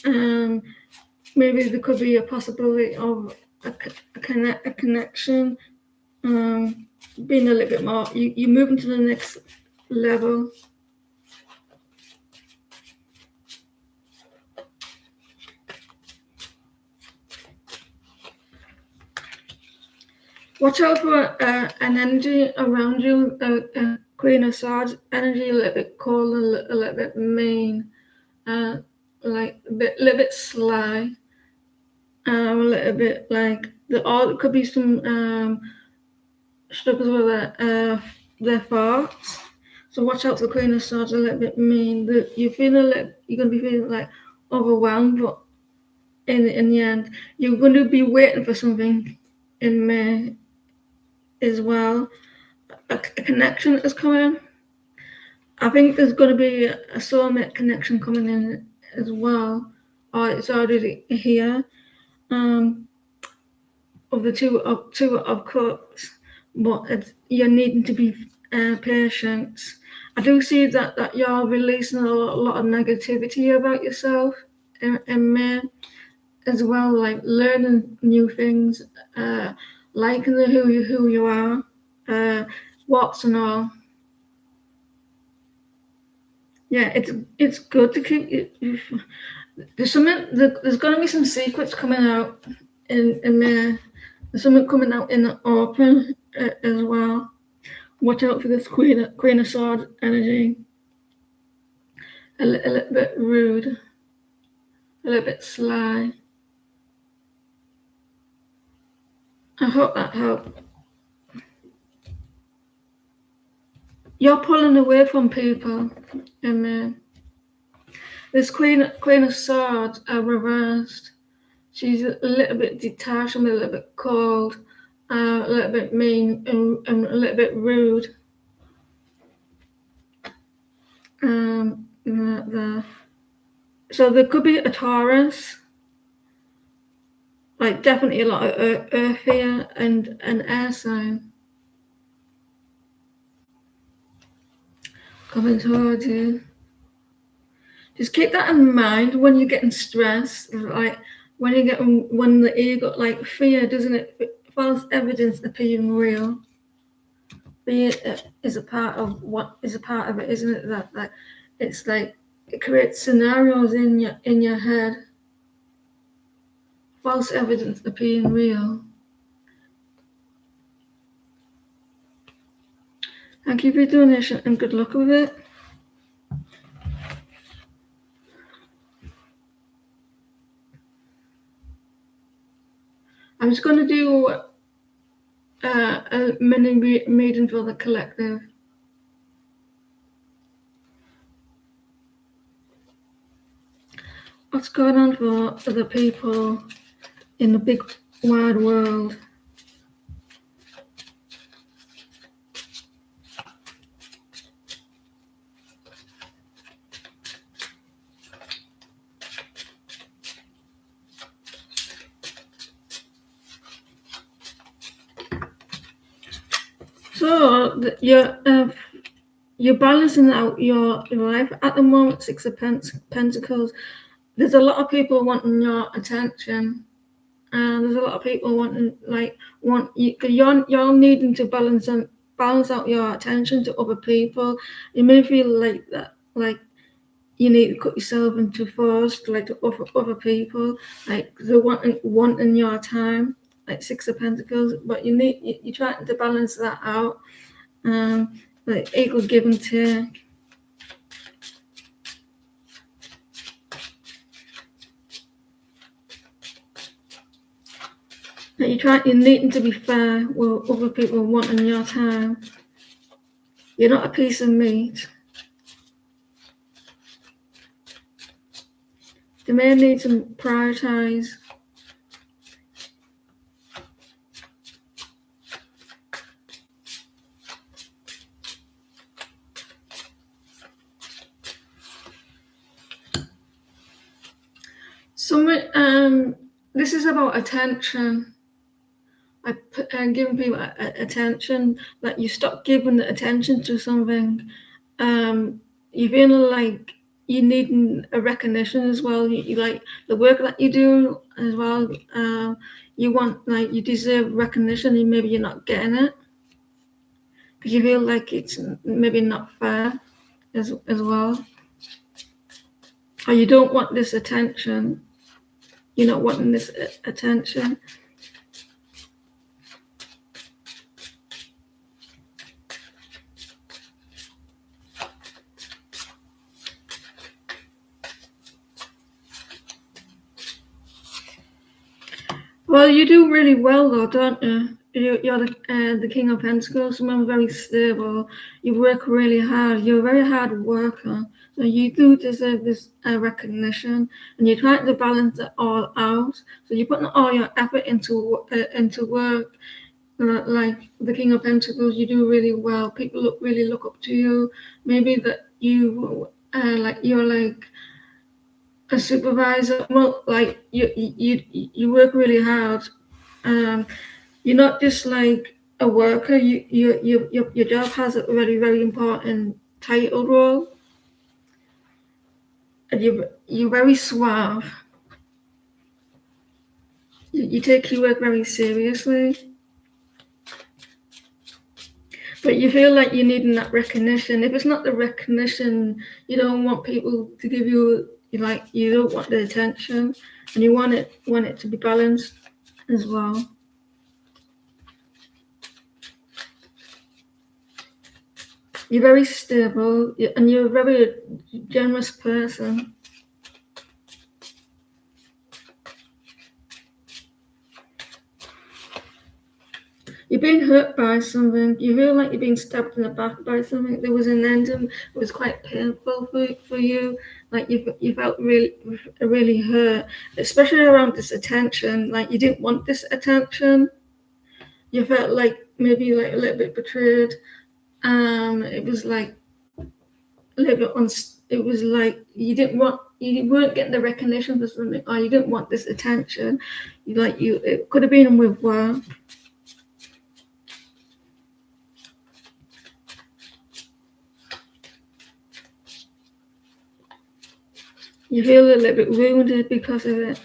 Maybe there could be a possibility of a connection, being a little bit more. You're moving to the next level. Watch out for an energy around you, Queen of Swords energy, a little bit cold, a little bit mean, like a little bit sly, a little bit like it could be some struggles with their thoughts. So watch out for the Queen of Swords, a little bit mean. You're going to be feeling like overwhelmed, but in the end, you're going to be waiting for something in May as well. A connection is coming. I think there's going to be a soulmate connection coming in as well, or it's already here. Of the two of cups, but you're needing to be patient. I do see that you're releasing a lot of negativity about yourself in May as well, like learning new things, liking who you are, what's and all. Yeah, it's good to keep you. There's going to be some secrets coming out in May. There's something coming out in the open as well. Watch out for this Queen of Swords energy. A little bit rude, a little bit sly. I hope that helped. You're pulling away from people, and this Queen of Swords are reversed. She's a little bit detached, and a little bit cold, a little bit mean, and a little bit rude. So there could be a Taurus, like definitely a lot of earth here, and an air sign coming towards you. Just keep that in mind when you're getting stressed, like when the ego, like fear, doesn't it? False evidence appearing real. Fear is a part of it, isn't it? That it's like it creates scenarios in your head. False evidence appearing real. Thank you for your donation and good luck with it. I'm just going to do a mini reading for the collective. What's going on for the people in the big wide world? So you're balancing out your life at the moment. Six of Pentacles. There's a lot of people wanting your attention, and there's a lot of people wanting you're needing to balance out your attention to other people. You may feel like that, like you need to cut yourself into first, like to other people, like they're wanting your time, like Six of Pentacles, but you're trying to balance that out, like equal give and take. Like you're needing to be fair with other people wanting your time. You're not a piece of meat. They may need to prioritize. This is about attention. Giving people attention. Like you stop giving the attention to something. You feel like you need a recognition as well. You like the work that you do as well. You deserve recognition, and maybe you're not getting it because you feel like it's maybe not fair as well. Or you don't want this attention. You're not wanting this attention. Well, you do really well though, don't you? you're the King of Pentacles, someone very stable. You work really hard. You're a very hard worker. So you do deserve this recognition, and you're trying to balance it all out. So you're putting all your effort into work. Like the King of Pentacles, you do really well. People really look up to you. Maybe that you're like a supervisor. Well, like you work really hard. Um, you're not just like a worker. Your job has a very important title role, and you're very suave. You take your work very seriously, but you feel like you're needing that recognition. If it's not the recognition, you don't want people to give you you don't want the attention, and you want it to be balanced as well. You're very stable, and you're a very generous person. You're being hurt by something. You feel like you're being stabbed in the back by something. There was an ending. It was quite painful for you. Like you felt really hurt, especially around this attention. Like you didn't want this attention. You felt like maybe like a little bit betrayed. It was like a little bit it was like you weren't getting the recognition for something, or you didn't want this attention. It could have been with work. You feel a little bit wounded because of it.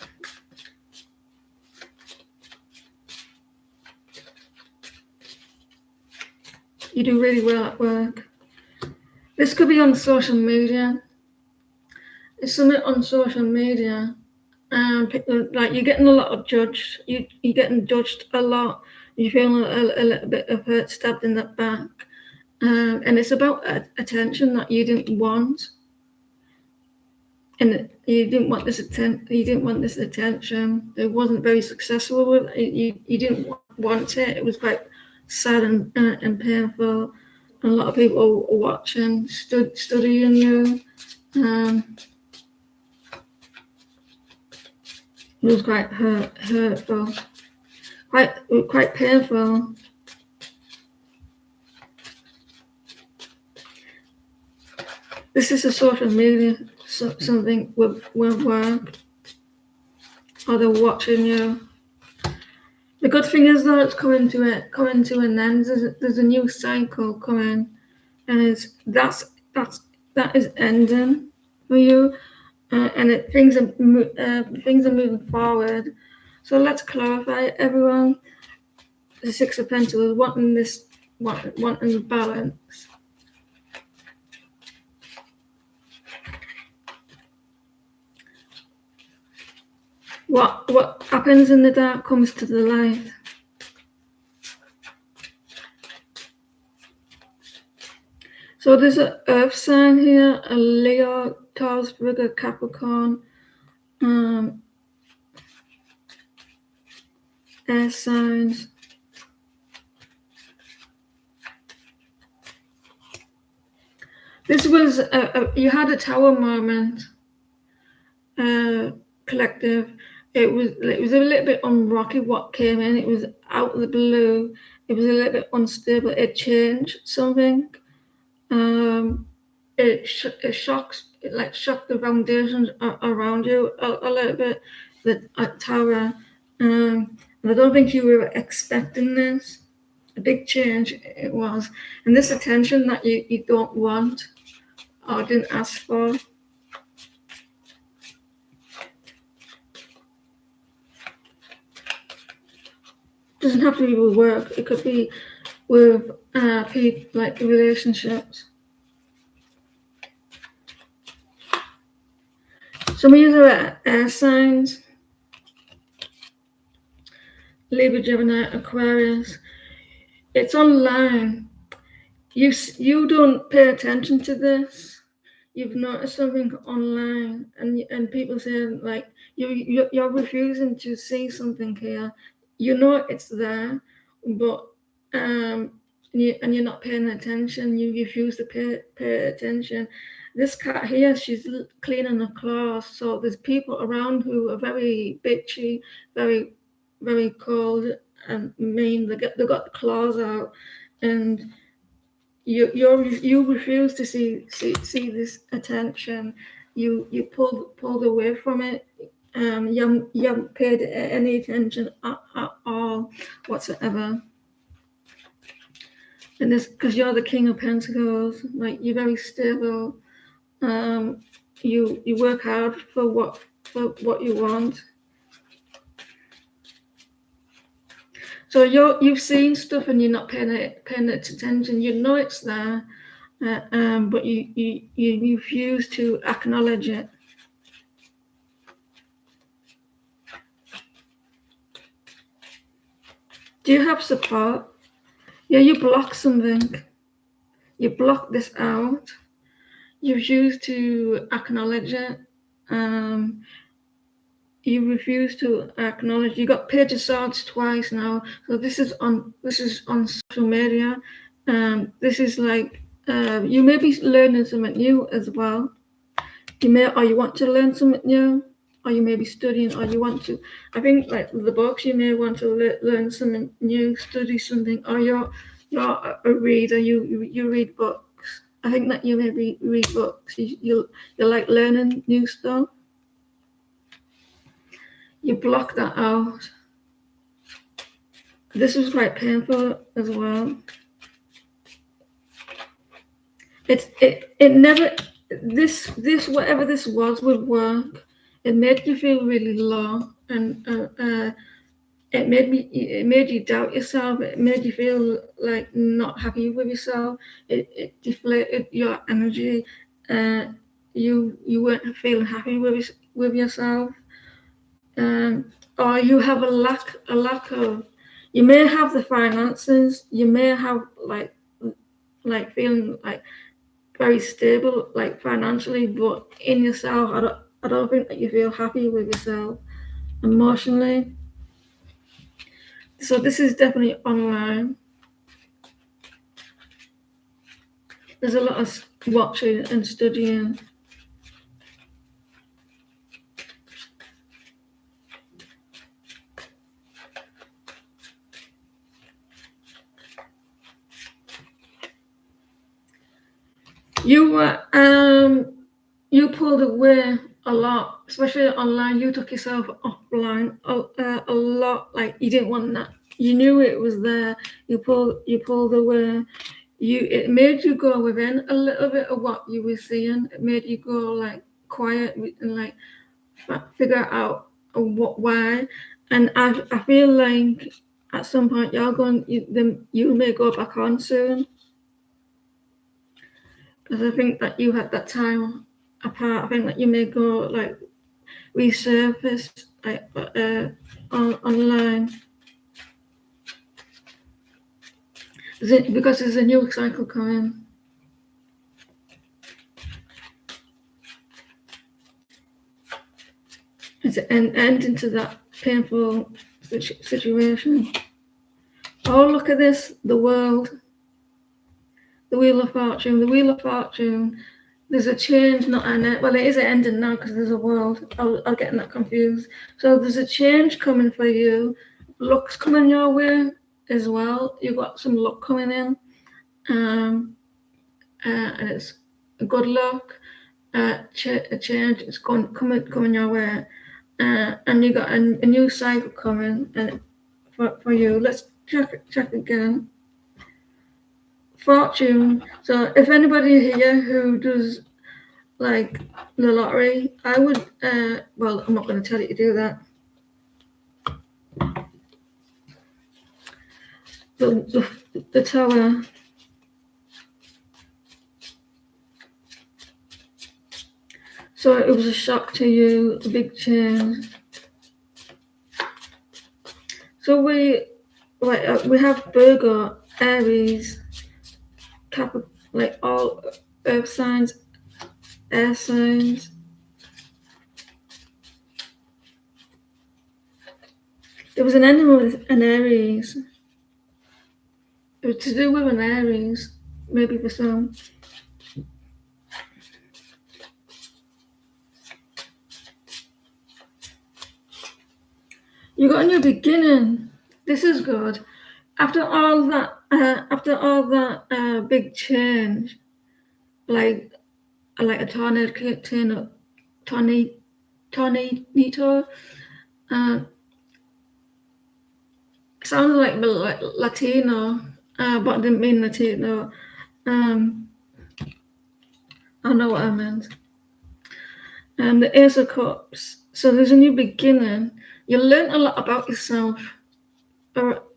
You do really well at work. This could be on social media. It's something on social media. Like you're getting a lot of judged. You're getting judged a lot. You're feeling a little bit of hurt, stabbed in the back. And it's about attention that you didn't want. And you didn't want this attention. It wasn't very successful with it. You didn't want it. It was quite sad and painful. And a lot of people were watching, studying you. It was quite hurtful, quite painful. This is a social media, something with work, or they're watching you. The good thing is that it's coming to an end. There's a new cycle coming, and that is ending for you, and things are moving forward. So let's clarify, everyone. The Six of Pentacles, wanting balance. What happens in the dark comes to the light. So there's an earth sign here, a Leo, Taurus, Virgo, Capricorn, air signs. This was you had a tower moment, collective. It was a little bit unrocky what came in. It was out of the blue. It was a little bit unstable. It changed something. It shocked the foundations around you a little bit. The tower. And I don't think you were expecting this. A big change it was, and this attention that you don't want or didn't ask for. Doesn't have to be with work. It could be with people, like relationships. Some of you are air signs. Libra, Gemini, Aquarius. It's online. You don't pay attention to this. You've noticed something online, and people saying like you're refusing to see something here. You know it's there, but and you're not paying attention. You refuse to pay attention. This cat here, she's cleaning her claws. So there's people around who are very bitchy, very very cold and mean. They got the claws out, and you refuse to see this attention. You pulled away from it. You haven't paid any attention at all whatsoever. And this because you're the King of Pentacles, like you're very stable. You work hard for what you want. So you've seen stuff and you're not paying it attention. You know it's there, but you refuse to acknowledge it. Do you have support? Yeah, you block something. You block this out. You refuse to acknowledge it. You refuse to acknowledge. You got Page of Swords twice now. So this is on social media. This is like you may be learning something new as well. You want to learn something new, or you may be studying, or you want to. I think like the books, you may want to learn something new, study something, or you're a reader. You read books. I think that you may read books. You like learning new stuff. You block that out. This was quite painful as well. It never this whatever this was would work. It made you feel really low, and it made you doubt yourself. It made you feel like not happy with yourself. It deflated your energy. You weren't feeling happy with yourself. Or you have a lack of. You may have the finances. You may have like feeling like very stable, like financially, but in yourself, I don't think that you feel happy with yourself emotionally. So this is definitely online. There's a lot of watching and studying. You pulled away a lot, especially online. You took yourself offline a lot. Like you didn't want that. You knew it was there. You pulled away. It made you go within a little bit of what you were seeing. It made you go like quiet and like figure out why. And I feel like at some point you may go back on soon. Because I think that you had that time apart. I think that you may go like resurface like online. Because there's a new cycle coming. It's an end into that painful situation. Oh, look at this, the world. The Wheel of Fortune. The Wheel of Fortune. There's a change, not an end. Well, it is an ending now because there's a world. I'll get that confused. So there's a change coming for you. Luck's coming your way as well. You've got some luck coming in. And it's good luck. A change is coming your way. And you got a new cycle coming for you. Let's check again. Fortune. So if anybody here who does like the lottery, I would well, I'm not going to tell you to do that. The Tower. So it was a shock to you, a big change. So we have Virgo, Aries, like all earth signs, air signs. There was an ending with an Aries. It's to do with an Aries, maybe for some. You got a new beginning. This is good. After all that big change, like a tornado, uh, sounded like Latino, but I didn't mean Latino. Um, I know what I meant. The Ace of Cups. So there's a new beginning. You learn a lot about yourself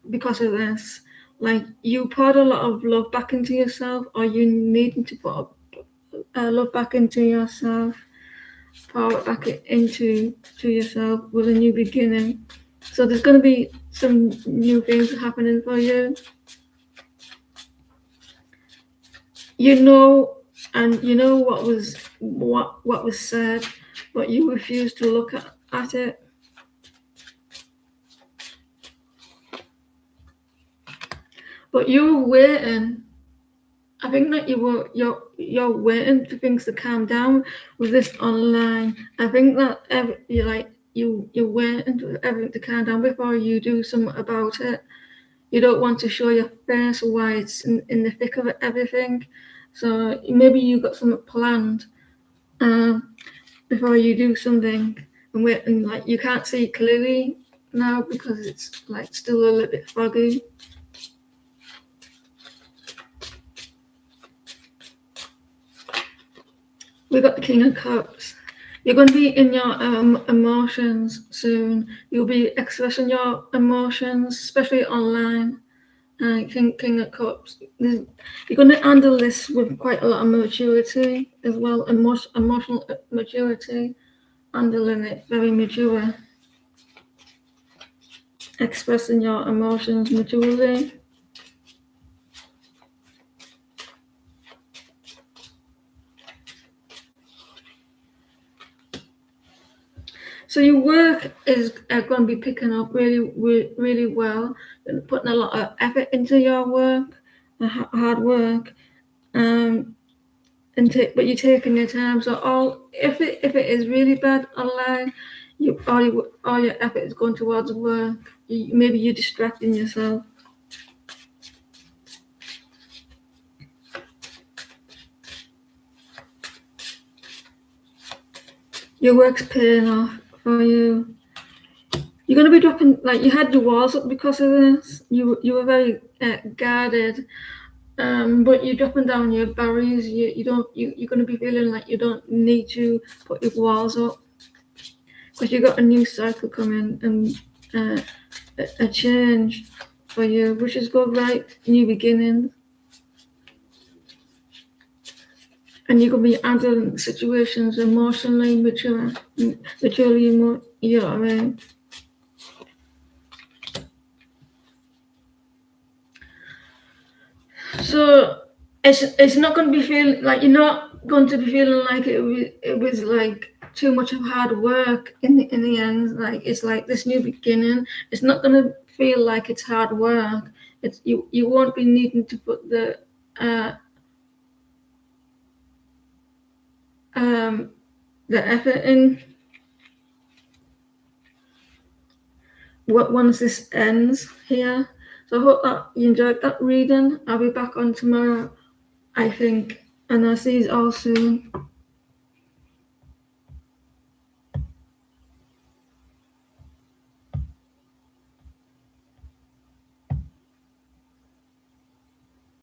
because of this. Like you poured a lot of love back into yourself, or you needing to put love back into yourself, pour it back into yourself with a new beginning. So there's going to be some new things happening for you. You know, and you know what was said, but you refuse to look at it. But you were waiting. I think that you're waiting for things to calm down with this online. I think that you're waiting for everything to calm down before you do something about it. You don't want to show your face while it's in the thick of everything. So maybe you got something planned before you do something, and like you can't see clearly now because it's like still a little bit foggy. We got the King of Cups. You're going to be in your emotions soon. You'll be expressing your emotions, especially online. King of Cups. You're going to handle this with quite a lot of maturity as well, emotional maturity. Handling it very mature. Expressing your emotions maturely. So your work is going to be picking up really well, and putting a lot of effort into your work, hard work, but you're taking your time. So if it is really bad online, all your effort is going towards work. Maybe you're distracting yourself. Your work's paying off for you. You're going to be dropping, like you had your walls up because of this. You were very guarded, but you're dropping down your barriers. You're going to be feeling like you don't need to put your walls up because you got a new cycle coming and a change for you, which is good, right? New beginnings. And you're going to be handling situations emotionally maturely, you know what I mean? So it's not going to be feeling like you're not going to be feeling like it was like too much of hard work in the end. Like it's like this new beginning. It's not going to feel like it's hard work. It's you won't be needing to put the effort in. Once this ends here. So I hope that you enjoyed that reading. I'll be back on tomorrow, I think, and I'll see you all soon.